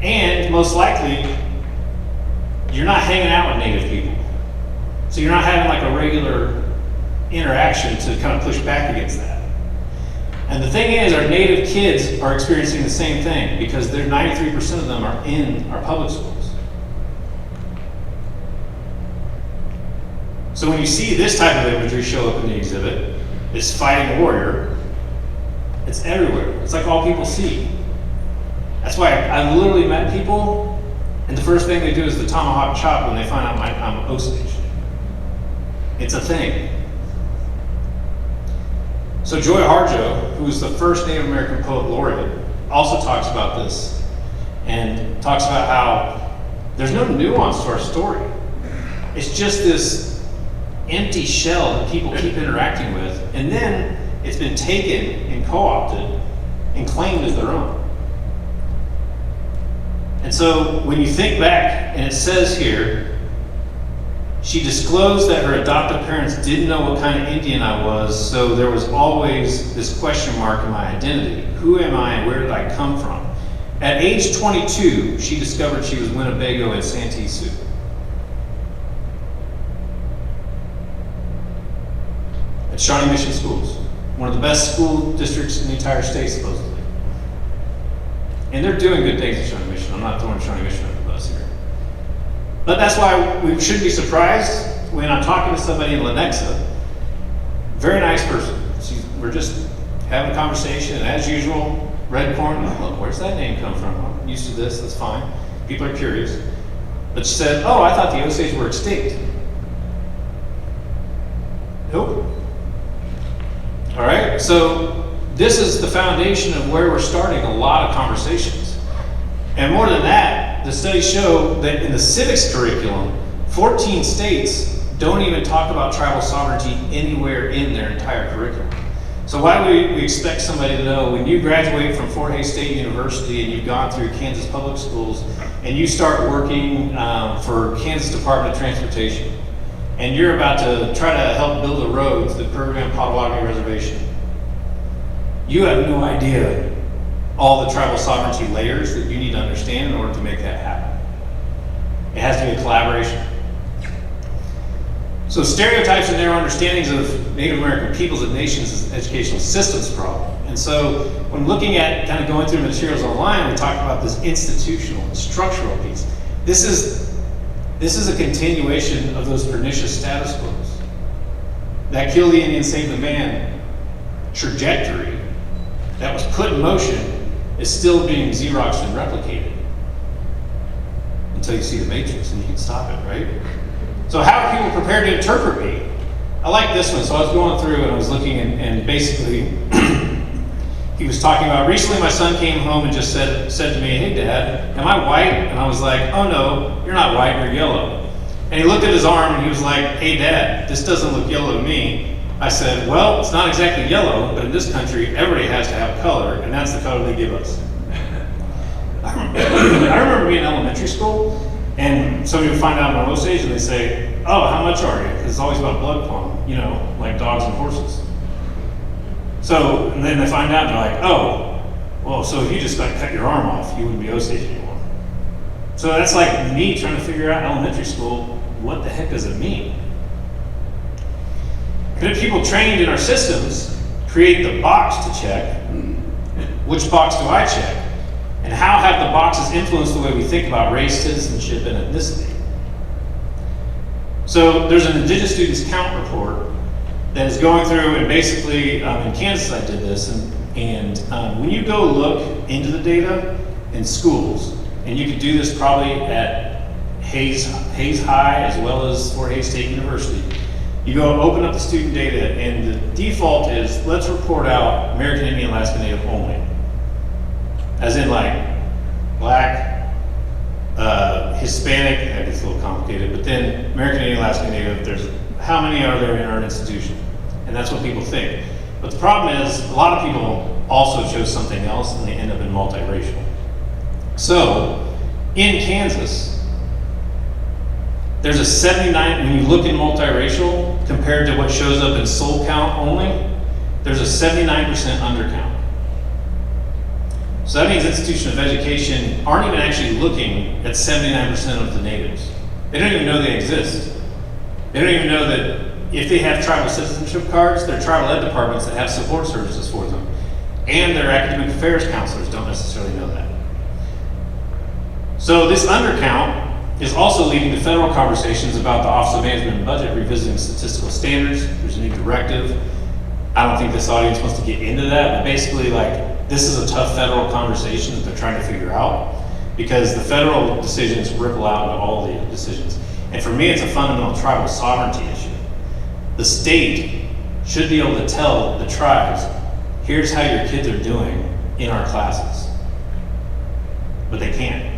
And most likely, you're not hanging out with Native people. So you're not having like a regular interaction to kind of push back against that. And the thing is, our Native kids are experiencing the same thing because 93% of them are in our public schools. So when you see this type of imagery show up in the exhibit, it's fighting warrior, it's everywhere. It's like all people see. That's why I've literally met people, and the first thing they do is the tomahawk chop when they find out I'm Osage. It's a thing. So Joy Harjo, who was the first Native American poet laureate, also talks about this and talks about how there's no nuance to our story. It's just this empty shell that people keep interacting with, and then it's been taken and co-opted and claimed as their own. And so when you think back, and it says here, she disclosed that her adoptive parents didn't know what kind of Indian I was, so there was always this question mark in my identity. Who am I and where did I come from? At age 22, she discovered she was Winnebago and Santee Sioux. At Shawnee Mission Schools, one of the best school districts in the entire state, supposedly. And they're doing good things at Shawnee Mission. I'm not throwing Shawnee Mission under the bus here. But that's why we shouldn't be surprised when I'm talking to somebody in Lenexa. Very nice person. We're just having a conversation, and as usual, red corn. Oh, look, where's that name come from? I'm used to this, that's fine. People are curious. But she said, oh, I thought the Osage were extinct. Nope. All right, so this is the foundation of where we're starting a lot of conversations. And more than that, the studies show that in the civics curriculum, 14 states don't even talk about tribal sovereignty anywhere in their entire curriculum. So why would we expect somebody to know when you graduate from Fort Hays State University and you've gone through Kansas public schools and you start working for Kansas Department of Transportation and you're about to try to help build a road to the Program Potawatomi Reservation, you have no idea all the tribal sovereignty layers that you need to understand in order to make that happen. It has to be a collaboration. So stereotypes and their understandings of Native American peoples and nations is an educational systems problem. And so when looking at kind of going through materials online, we talked about this institutional and structural piece. This is a continuation of those pernicious status quos. That kill the Indian, save the man trajectory that was put in motion is still being Xeroxed and replicated until you see the matrix and you can stop it, right? So how are people prepared to interpret me? I like this one. So I was going through and I was looking and basically he was talking about, recently my son came home and just said to me, "Hey Dad, am I white?" And I was like, "Oh no, you're not white, you're yellow." And he looked at his arm and he was like, "Hey Dad, this doesn't look yellow to me." I said, "Well, it's not exactly yellow, but in this country, everybody has to have color, and that's the color they give us." I remember being in elementary school, and somebody would find out my Osage, and they say, "Oh, how much are you?" Because it's always about blood quantum, you know, like dogs and horses. So, and then they find out, and they're like, "Oh, well, so if you just like cut your arm off, you wouldn't be Osage anymore." So that's like me trying to figure out in elementary school, what the heck does it mean? But if people trained in our systems create the box to check, which box do I check? And how have the boxes influenced the way we think about race, citizenship, and ethnicity? So there's an Indigenous Students Count report that is going through, and basically in Kansas I did this, and when you go look into the data in schools, and you could do this probably at Hayes High as well as Fort Hays State University, you go open up the student data, and the default is, let's report out American Indian, Alaska Native only. As in like Black, Hispanic, that gets a little complicated, but then American Indian, Alaska Native, there's how many are there in our institution? And that's what people think. But the problem is, a lot of people also chose something else and they end up in multiracial. So, in Kansas, there's a 79, when you look in multiracial, compared to what shows up in soul count only, there's a 79% undercount. So that means institutions of education aren't even actually looking at 79% of the natives. They don't even know they exist. They don't even know that if they have tribal citizenship cards, their tribal ed departments that have support services for them, and their academic affairs counselors don't necessarily know that. So this undercount is also leading to federal conversations about the Office of Management and Budget revisiting statistical standards. There's a new directive. I don't think this audience wants to get into that, but basically this is a tough federal conversation that they're trying to figure out, because the federal decisions ripple out into all the decisions. And for me, it's a fundamental tribal sovereignty issue. The state should be able to tell the tribes, here's how your kids are doing in our classes. But they can't.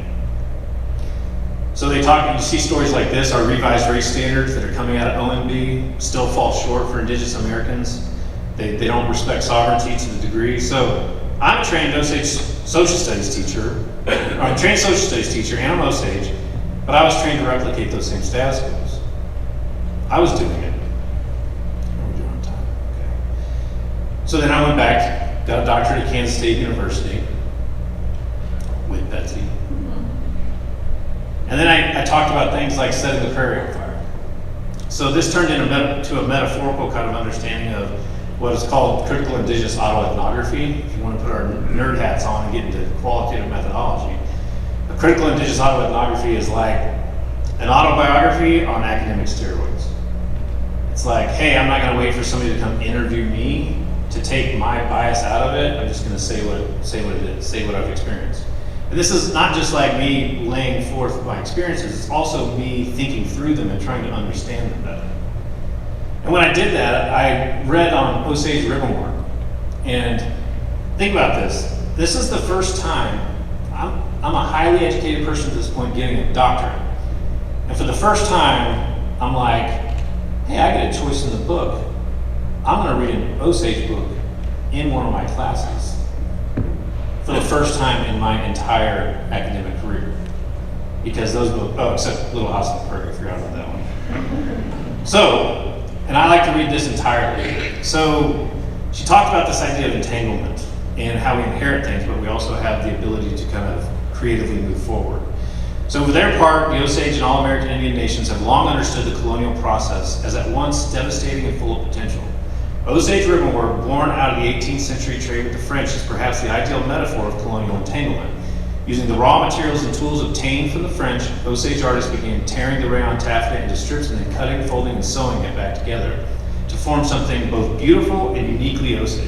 So they talk, you see stories like this, our revised race standards that are coming out of OMB still fall short for Indigenous Americans. They don't respect sovereignty to the degree. So I'm a trained Osage social studies teacher, or I'm a trained social studies teacher and I'm Osage, but I was trained to replicate those same status quos. I was doing it. Are we doing on time? Okay. So then I went back, got a doctorate at Kansas State University with Betsy. And then I talked about things like setting the prairie on fire. So this turned into a metaphorical kind of understanding of what is called critical indigenous autoethnography. If you want to put our nerd hats on and get into qualitative methodology. A critical indigenous autoethnography is like an autobiography on academic steroids. It's like, hey, I'm not going to wait for somebody to come interview me to take my bias out of it. I'm just going to say what it is, say what I've experienced. And this is not just like me laying forth my experiences, it's also me thinking through them and trying to understand them better. And when I did that, I read on Osage Rivermore. And think about this. This is the first time, I'm a highly educated person at this point getting a doctorate. And for the first time, I'm like, hey, I get a choice in the book. I'm gonna read an Osage book in one of my classes for the first time in my entire academic career. Because those books, except Little House on the Prairie, I forgot about that one. So, and I like to read this entirely. So, she talked about this idea of entanglement and how we inherit things, but we also have the ability to kind of creatively move forward. So for their part, the Osage and all American Indian nations have long understood the colonial process as at once devastating and full of potential. Osage ribbonwork, born out of the 18th century trade with the French, is perhaps the ideal metaphor of colonial entanglement. Using the raw materials and tools obtained from the French, Osage artists began tearing the rayon taffeta into strips and then cutting, folding, and sewing it back together to form something both beautiful and uniquely Osage.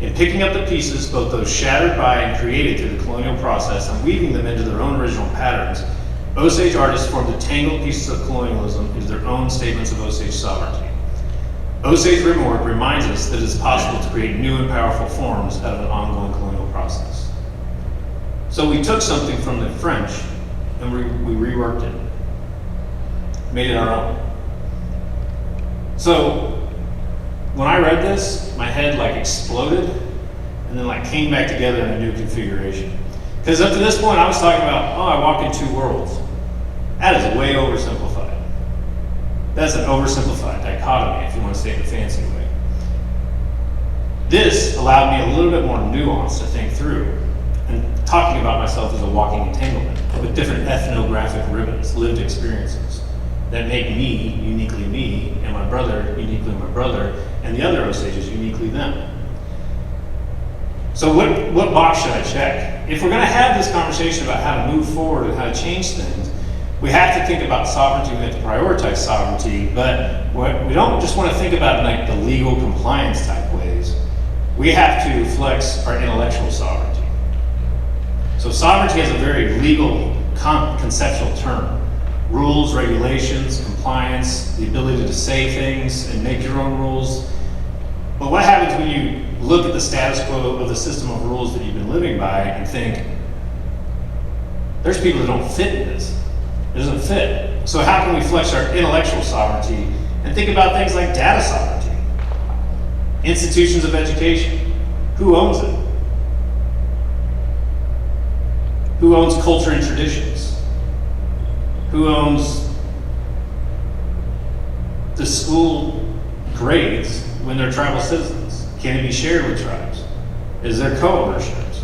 In picking up the pieces, both those shattered by and created through the colonial process, and weaving them into their own original patterns, Osage artists formed the tangled pieces of colonialism into their own statements of Osage sovereignty. Osage ribbonwork reminds us that it is possible to create new and powerful forms out of an ongoing colonial process. So we took something from the French and we reworked it, made it our own. So when I read this, my head like exploded and then like came back together in a new configuration. Because up to this point I was talking about, oh, I walk in two worlds. That is way oversimplified. That's an oversimplified dichotomy, if you want to say it in a fancy way. This allowed me a little bit more nuance to think through, and talking about myself as a walking entanglement with different ethnographic ribbons, lived experiences that make me uniquely me, and my brother uniquely my brother, and the other Osages uniquely them. So what box should I check? If we're going to have this conversation about how to move forward and how to change things, we have to think about sovereignty, we have to prioritize sovereignty, but we don't just want to think about it in like the legal compliance type ways. We have to flex our intellectual sovereignty. So sovereignty has a very legal conceptual term. Rules, regulations, compliance, the ability to say things and make your own rules. But what happens when you look at the status quo of the system of rules that you've been living by and think, there's people that don't fit in this. It doesn't fit. So how can we flex our intellectual sovereignty and think about things like data sovereignty? Institutions of education. Who owns it? Who owns culture and traditions? Who owns the school grades when they're tribal citizens? Can it be shared with tribes? Is there co-ownerships?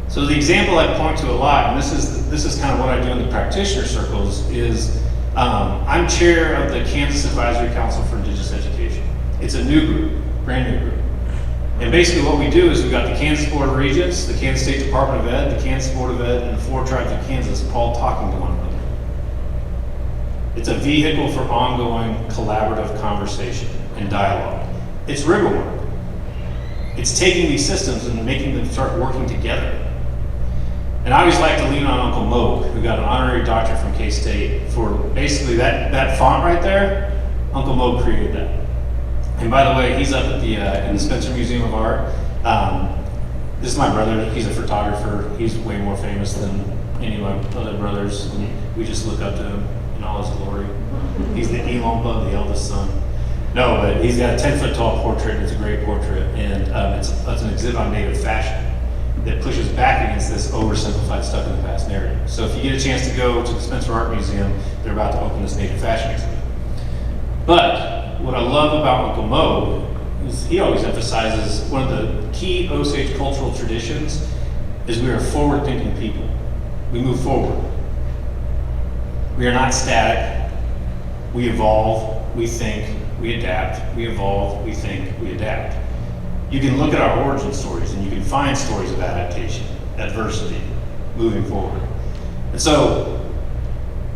So the example I point to a lot, and this is kind of what I do in the practitioner circles, is I'm chair of the Kansas Advisory Council for Indigenous Education. It's a new group, brand new group. And basically what we do is we've got the Kansas Board of Regents, the Kansas State Department of Ed, the Kansas Board of Ed, and the 4 tribes of Kansas all talking to one another. It's a vehicle for ongoing collaborative conversation and dialogue. It's ribbonwork. It's taking these systems and making them start working together. And I always like to lean on Uncle Moog, who got an honorary doctorate from K-State, for basically that font right there. Uncle Moog created that. And by the way, he's up at in the Spencer Museum of Art. This is my brother. He's a photographer. He's way more famous than any of my other brothers. And we just look up to him in all his glory. He's the Elon, the eldest son. No, but he's got a 10-foot tall portrait. It's a great portrait, and it's an exhibit on Native fashion that pushes back against this oversimplified stuck in the past narrative. So if you get a chance to go to the Spencer Art Museum, they're about to open this Native fashion exhibit. But what I love about Uncle Mo is he always emphasizes one of the key Osage cultural traditions is we are forward-thinking people. We move forward. We are not static. We evolve, we think, we adapt. We evolve, we think, we adapt. You can look at our origin stories and you can find stories of adaptation, adversity, moving forward. And so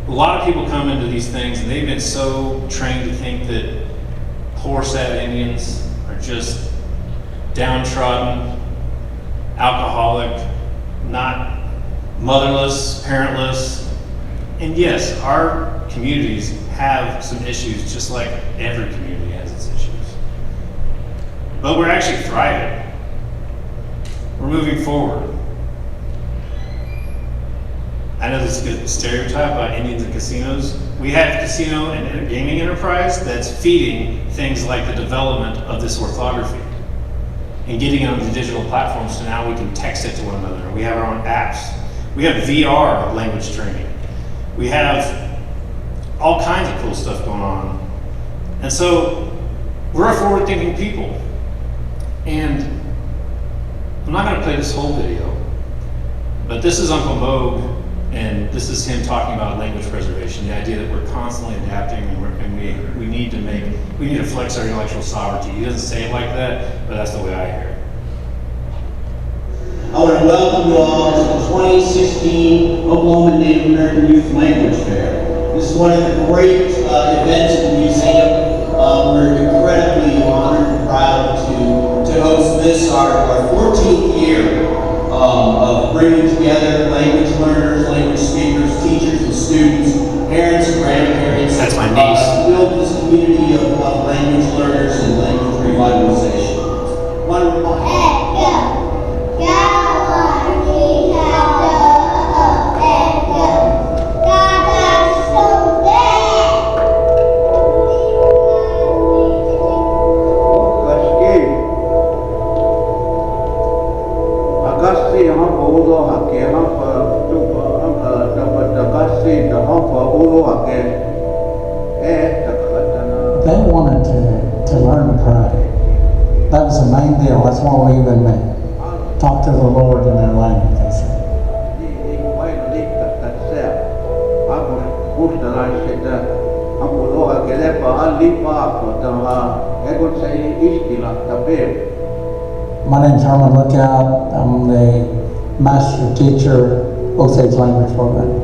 a lot of people come into these things and they've been so trained to think that poor, sad Indians are just downtrodden, alcoholic, not motherless, parentless. And yes, our communities have some issues just like every community has its issues. But we're actually thriving. We're moving forward. I know this is a stereotype about Indians and casinos. We have casino and gaming enterprise that's feeding things like the development of this orthography and getting it on the digital platforms so now we can text it to one another. We have our own apps. We have VR language training. We have all kinds of cool stuff going on. And so we're a forward-thinking people. And I'm not going to play this whole video, but this is Uncle Moog, and this is him talking about language preservation, the idea that we're constantly adapting and we need to flex our intellectual sovereignty. He doesn't say it like that, but that's the way I hear it. I want to welcome you all to the 2016 Oklahoma Native American Youth Language Fair. This is one of the great events at the museum. We're incredibly honored and proud to host this, our 14th year of bringing together language learners, language speakers, teachers and students, parents and grandparents. That's my niece. To build this community of language learners and language revitalization. One They wanted to learn to pray. That was the main deal. That's why we even met. Talk to the Lord in their language, they said. My name's Herman Lookout. I'm the master teacher, Osage Language Program.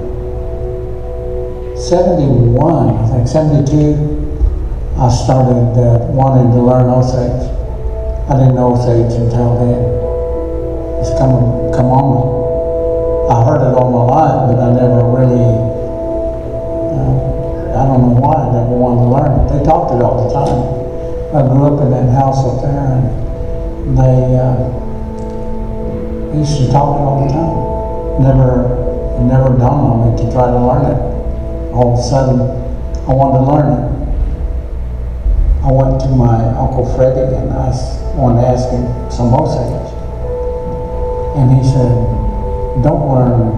71, I think, 72, I started wanting to learn Osage. I didn't know Osage until then. It's come on me. I heard it all my life, but I never really, I don't know why, I never wanted to learn it. They talked it all the time. I grew up in that house up there, and they used to talk it all the time. It never dawned on me to try to learn it. All of a sudden, I wanted to learn it. I went to my Uncle Freddie and I wanted to ask him some Osage. And he said, don't learn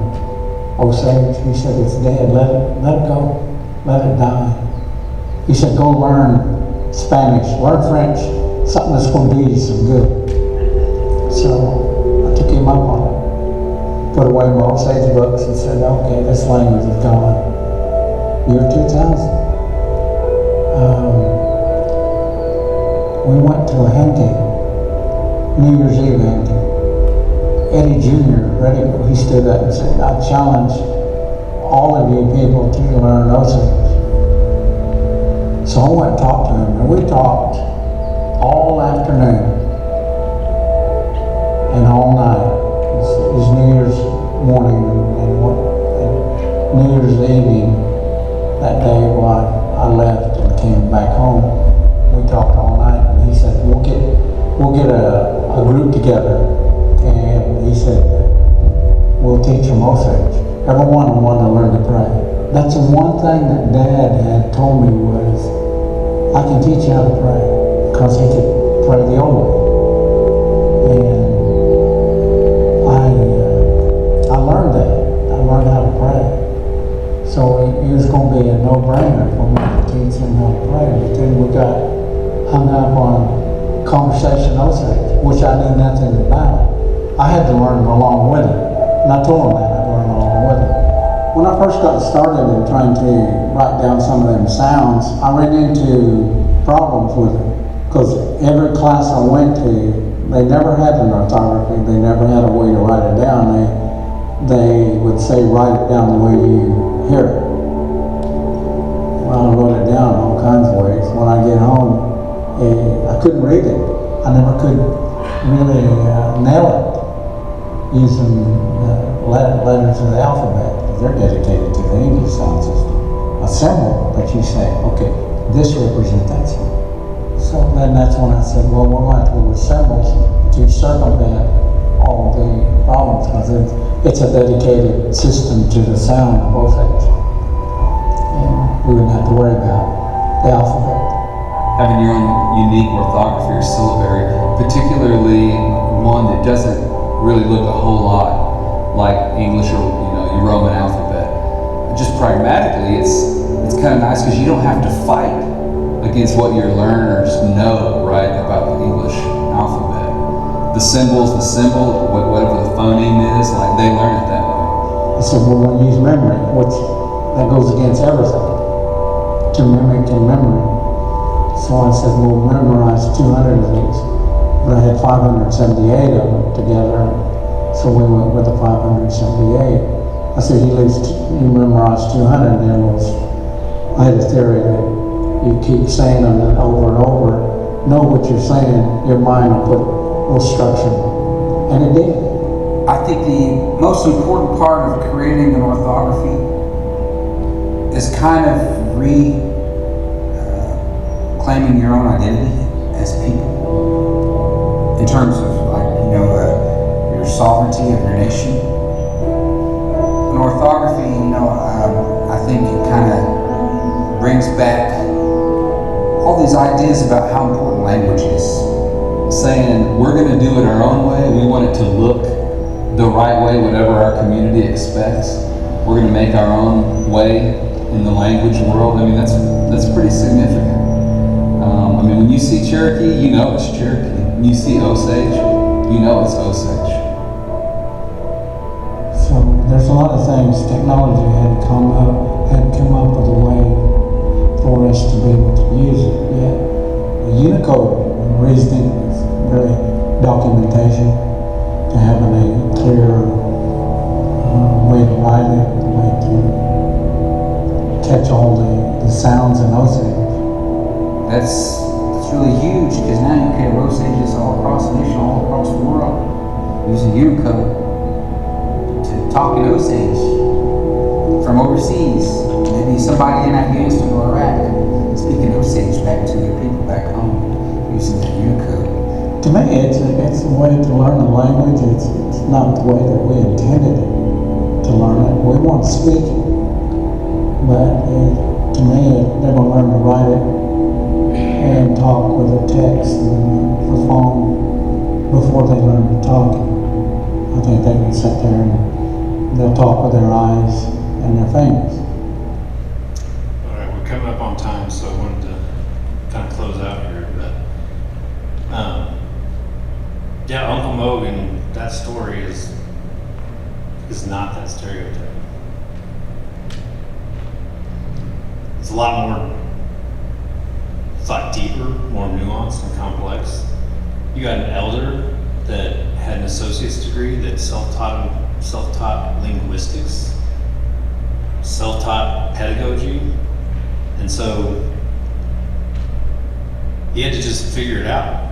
Osage. He said, it's dead. Let it go. Let it die. He said, go learn Spanish, learn French, something that's going to do you some good. So I took him up on it. Put away my Osage books and said, okay, this language is gone. Year 2000. We went to a hen game, New Year's Eve hen game. Eddie Jr., he stood up and said, I challenge all of you people to learn Osage. So I went and talked to him, and we talked all afternoon and all night. It was New Year's morning and New Year's evening. That day while I left and came back home, we talked all night, and he said, we'll get a group together, and he said, we'll teach them Osage. Everyone wanted to learn to pray. That's the one thing that Dad had told me was, I can teach you how to pray, because he could pray the old way. And I learned that. I learned how to pray. So it was going to be a no-brainer for me to teach him how to pray. But then we got hung up on conversation Osage, which I knew nothing about. I had to learn along with him. And I told him that I'd learn along with him. When I first got started in trying to write down some of them sounds, I ran into problems with it. Because every class I went to, they never had an orthography. They never had a way to write it down. They would say, write it down the way you hear it. Well, I wrote it down all kinds of ways. When I get home, I couldn't read it. I never could really nail it using the letters of the alphabet, because they're dedicated to the English sound system. A symbol that you say, okay, this represents that symbol. So then that's when I said, well, we'll have to go with symbols to circumvent all the problems, because it's a dedicated system to the sound of Osage. And we wouldn't have to worry about the alphabet. Having your own unique orthography or syllabary, particularly one that doesn't really look a whole lot like English or your Roman alphabet. Just pragmatically, it's kind of nice because you don't have to fight against what your learners know, right, about the English alphabet. The symbols, whatever the phoneme is, like they learn it that way. I said, we're going to use memory, which that goes against everything. To mimic and memory. So I said, we'll memorize 200 of these. But I had 578 of them together, so we went with the 578. I said, at least you memorize 200, then I had a theory that you keep saying them over and over, know what you're saying, your mind will structure. And it did. I think the most important part of creating an orthography is kind of claiming your own identity as people in terms of your sovereignty of your nation. In orthography, I think it kind of brings back all these ideas about how important language is. Saying we're going to do it our own way, we want it to look the right way, whatever our community expects. We're going to make our own way in the language world. I mean, that's pretty significant. When you see Cherokee, you know it's Cherokee. When you see Osage, you know it's Osage. So there's a lot of things. Technology had come up with a way for us to be able to use it. Yet Unicode reasoning is really documentation to having a clear way to write it, way to catch all the sounds in Osage. That's really huge because now you can have Osages all across the nation, all across the world, using Unicode to talk in Osage from overseas. Maybe somebody in Afghanistan or Iraq speaking Osage back to their people back home using that Unicode. To me, it's a way to learn the language. It's not the way that we intended it to learn it. We want to speak it, but to me, they're going to learn to write it and talk with a text and the phone before they learn to talk. I think they can sit there and they'll talk with their eyes and their fingers. All right, we're coming up on time, so I wanted to kind of close out here. But yeah, Uncle Mogan, that story is not that stereotype. It's a lot more thought deeper, more nuanced and complex. You got an elder that had an associate's degree that self-taught linguistics, self-taught pedagogy, and so he had to just figure it out.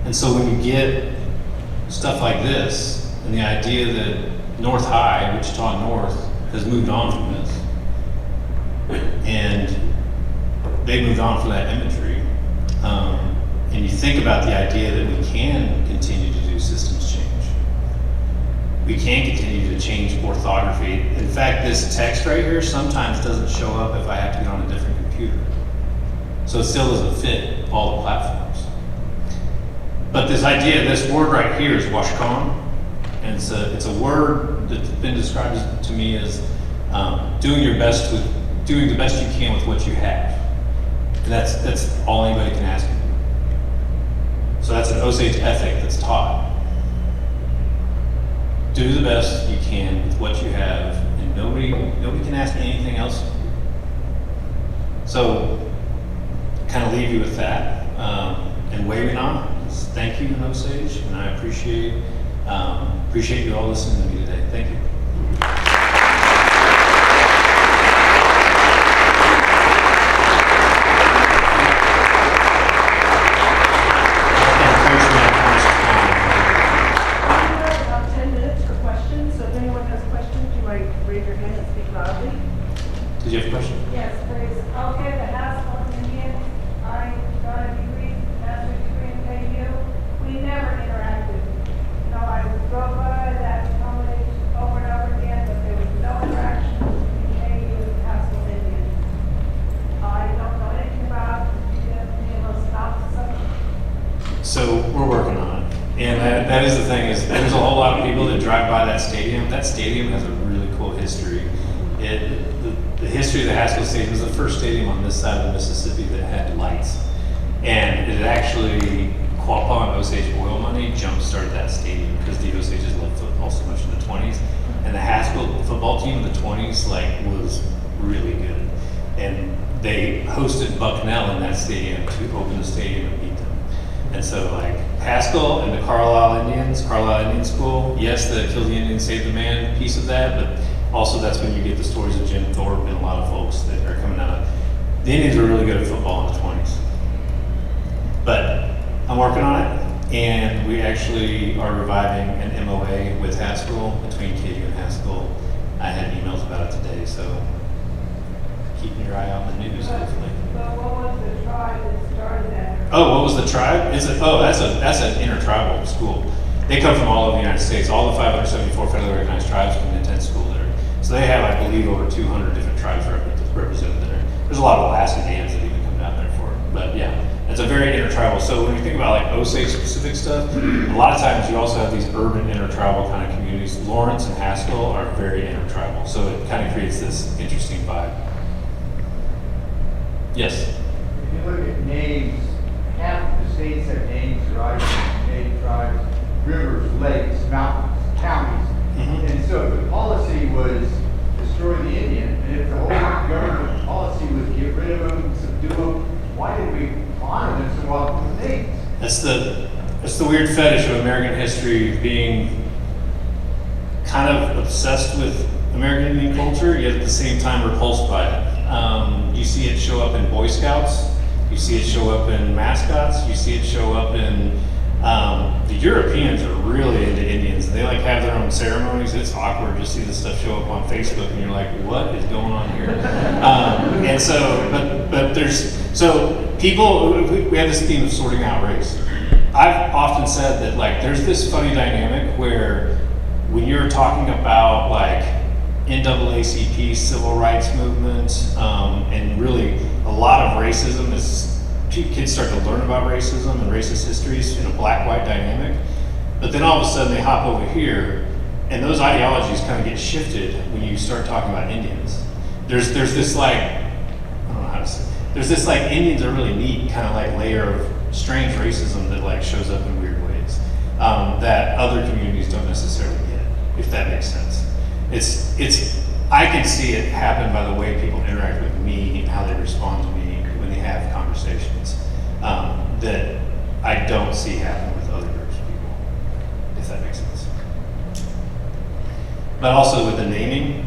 And so when you get stuff like this, and the idea that North High, Wichita North, has moved on from this, and they moved on from that imagery, and you think about the idea that we can continue to do systems change. We can continue to change orthography. In fact, this text right here sometimes doesn't show up if I have to get on a different computer. So it still doesn't fit all the platforms. But this idea, this word right here is washkon, and it's a word that's been described to me as doing the best you can with what you have. And that's all anybody can ask you. So that's an Osage ethic that's taught. Do the best you can with what you have, and nobody can ask anything else. So, kind of leave you with that. And waving on. Thank you, Osage, and I appreciate you all listening to me today. Thank you. About 10 minutes for questions, so if anyone has questions, you might raise your hand and speak loudly. Did you have a question? Yes, please. Okay, the House of Indians, I got a degree, master's degree in KU. We never interacted. I drove by that college over and over again, but there was no interaction between KU and the House of Indians. I don't know anything about stop something. So we're working on it. And that is the thing, is there's a whole lot of people that drive by that stadium. That stadium has a really cool history. the history of the Haskell Stadium was the first stadium on this side of the Mississippi that had lights. And it actually, Quapaw and Osage oil money jump-started that stadium because the Osages loved football so much in the 20s. And the Haskell football team in the 20s, like, was really good. And they hosted Bucknell in that stadium to open the stadium and beat them. And so, like, Haskell and the Carlisle Indian School, yes, the Kill the Indian, Save the Man piece of that, but also that's when you get the stories of Jim Thorpe and a lot of folks that are coming out of. The Indians were really good at football in the 20s. But I'm working on it, and we actually are reviving an MOA with Haskell, between KU and Haskell. I had emails about it today, so keeping your eye out on the news, hopefully. But what was the tribe that started that? Oh, what was the tribe? That's an intertribal school. They come from all over the United States. All the 574 federally recognized tribes can attend school there. So they have, I believe, over 200 different tribes represented there. There's a lot of Alaskan natives that even come down there for it. But yeah, it's a very intertribal. So when you think about like Osage specific stuff, a lot of times you also have these urban intertribal kind of communities. Lawrence and Haskell are very intertribal. So it kind of creates this interesting vibe. Yes? If you look at names, half of the states have names derived from native tribes, rivers, lakes, mountains, counties. Mhm. And so if the policy was destroy the Indian, and if the whole government policy was get rid of them, subdue them, why did we honor them so well with names? That's the weird fetish of American history, being kind of obsessed with American Indian culture, yet at the same time repulsed by it. You see it show up in Boy Scouts, you see it show up in mascots, you see it show up in, the Europeans are really into Indians. They like have their own ceremonies. It's awkward to see this stuff show up on Facebook and you're like, what is going on here? And so, but there's, so people, we have this theme of sorting out race. I've often said that like, there's this funny dynamic where when you're talking about like NAACP, civil rights movement, and really a lot of racism is, kids start to learn about racism and racist histories in a black-white dynamic, but then all of a sudden they hop over here, and those ideologies kind of get shifted when you start talking about Indians. There's this like, I don't know how to say, there's this like Indians are really neat kind of like layer of strange racism that like shows up in weird ways that other communities don't necessarily get, if that makes sense. I can see it happen by the way people interact with me and how they respond to me when they have conversations that I don't see happen with other groups of people, if that makes sense. But also with the naming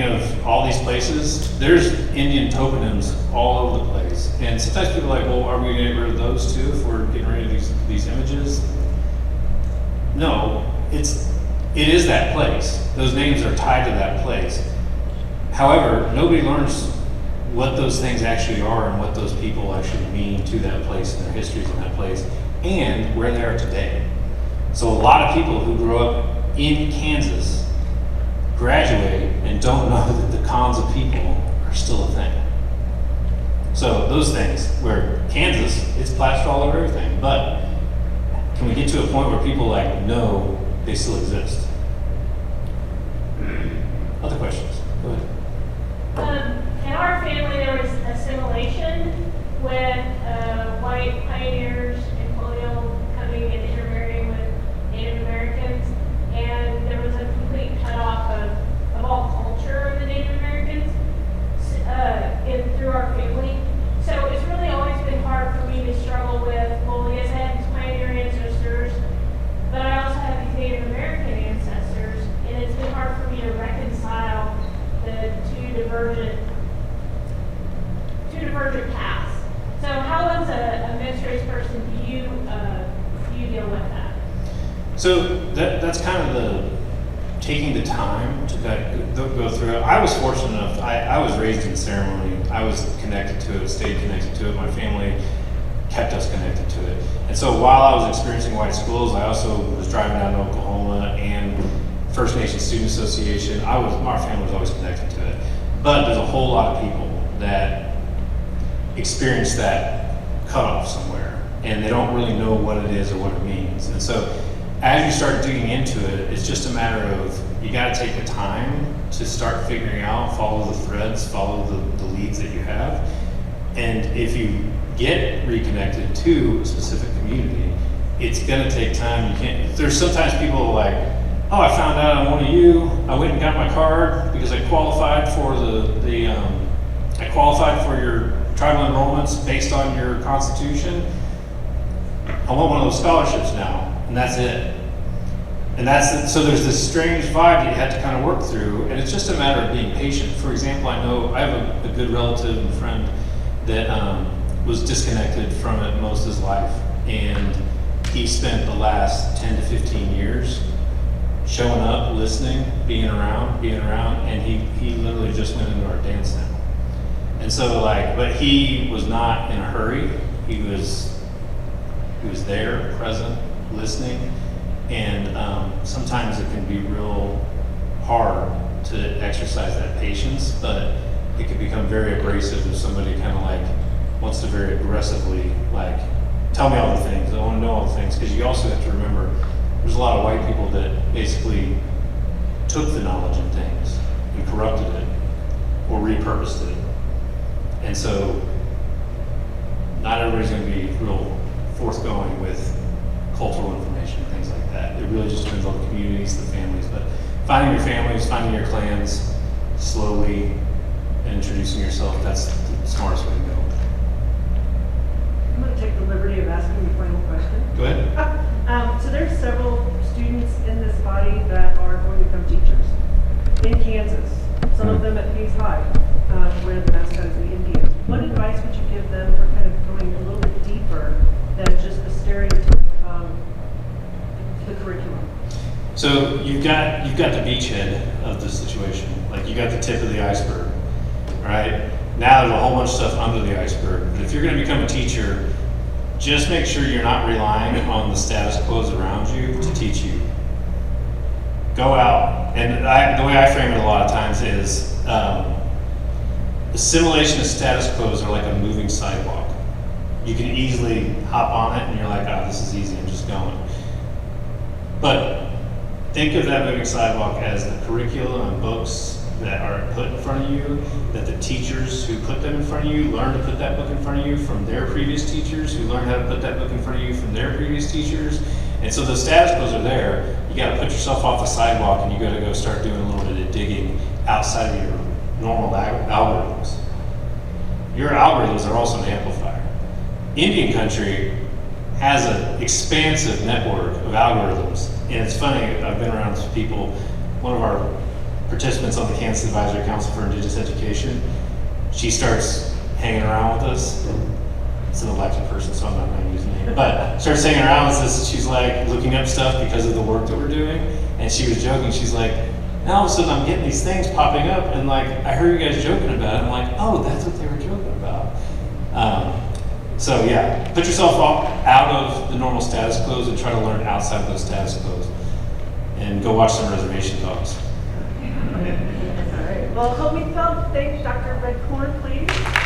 of all these places, there's Indian toponyms all over the place. And sometimes people are like, well, are we going to get rid of those too if we're getting rid of these images? No, it is that place. Those names are tied to that place. However, nobody learns what those things actually are and what those people actually mean to that place and their histories in that place and where they are today. So a lot of people who grew up in Kansas graduate and don't know that the cons of people are still a thing. So those things, where Kansas, it's plastered all over everything, but can we get to a point where people like know they still exist? Other questions? Go ahead. In our family, there was assimilation with white pioneers and colonial coming and intermarrying with Native Americans, and there was a complete cutoff of all culture of the Native Americans through our family. So it's really always been hard for me to struggle with, well, yes, I have these pioneer ancestors, but I also have these Native American ancestors, and it's been hard for me to reconcile the two divergent paths. So how as a mixed race person do you deal with that? So that's kind of the taking the time to go through it. I was fortunate enough, I was raised in ceremony. I was connected to it, stayed connected to it. My family kept us connected to it. And so while I was experiencing white schools, I also was driving down to Oklahoma and First Nation Student Association. Our family was always connected to it. But there's a whole lot of people that experience that cutoff somewhere, and they don't really know what it is or what it means. And so as you start digging into it, it's just a matter of, you gotta take the time to start figuring out, follow the threads, follow the leads that you have. And if you get reconnected to a specific community, it's gonna take time. You can't, there's sometimes people like, oh, I found out I'm one of you. I went and got my card because I qualified for I qualified for your tribal enrollments based on your constitution. I want one of those scholarships now, and that's it. And that's it. So there's this strange vibe that you had to kind of work through, and it's just a matter of being patient. For example, I know I have a good relative and friend that was disconnected from it most of his life, and he spent the last 10 to 15 years showing up, listening, being around, and he literally just went into our dance now. And so but he was not in a hurry. He was there, present, listening, and sometimes it can be real hard to exercise that patience, but it can become very abrasive if somebody kind of wants to very aggressively tell me all the things. I want to know all the things, because you also have to remember there's a lot of white people that basically took the knowledge and things and corrupted it or repurposed it. And so not everybody's going to be real forthgoing with cultural information, things like that. It really just depends on the communities, the families. But finding your families, finding your clans slowly, and introducing yourself, that's the smartest way to go. I'm going to take the liberty of asking the final question. Go ahead. So there's several students in this body that are going to become teachers in Kansas. Some of them at Hayes High, where the mascot is the Indians. What advice would you give them for kind of going a little bit deeper than just the stereotype of the curriculum? So you've got the beachhead of the situation. You got the tip of the iceberg, right? Now there's a whole bunch of stuff under the iceberg. But if you're going to become a teacher, just make sure you're not relying on the status quos around you to teach you. Go out, and the way I frame it a lot of times is assimilation of status quos are like a moving sidewalk. You can easily hop on it and you're like, oh, this is easy, I'm just going. But think of that moving sidewalk as the curriculum and books that are put in front of you, that the teachers who put them in front of you learn to put that book in front of you from their previous teachers, who learn how to put that book in front of you from their previous teachers. And so the status quos are there. You got to put yourself off the sidewalk, and you got to go start doing a little bit of digging outside of your normal algorithms. Your algorithms are also an amplifier. Indian country has an expansive network of algorithms. And it's funny, I've been around with people, one of our participants on the Kansas Advisory Council for Indigenous Education, she starts hanging around with us. It's an elected person, so I'm not going to use the name, but starts hanging around with us. She's looking up stuff because of the work that we're doing, and she was joking. She's like, now all of a sudden I'm getting these things popping up, and I heard you guys joking about it. I'm like, oh, that's what they were joking about. So yeah, put yourself out of the normal status quos and try to learn outside of those status quos, and go watch some reservation dogs. All right. Well, help me thank Dr. Redcorn, please.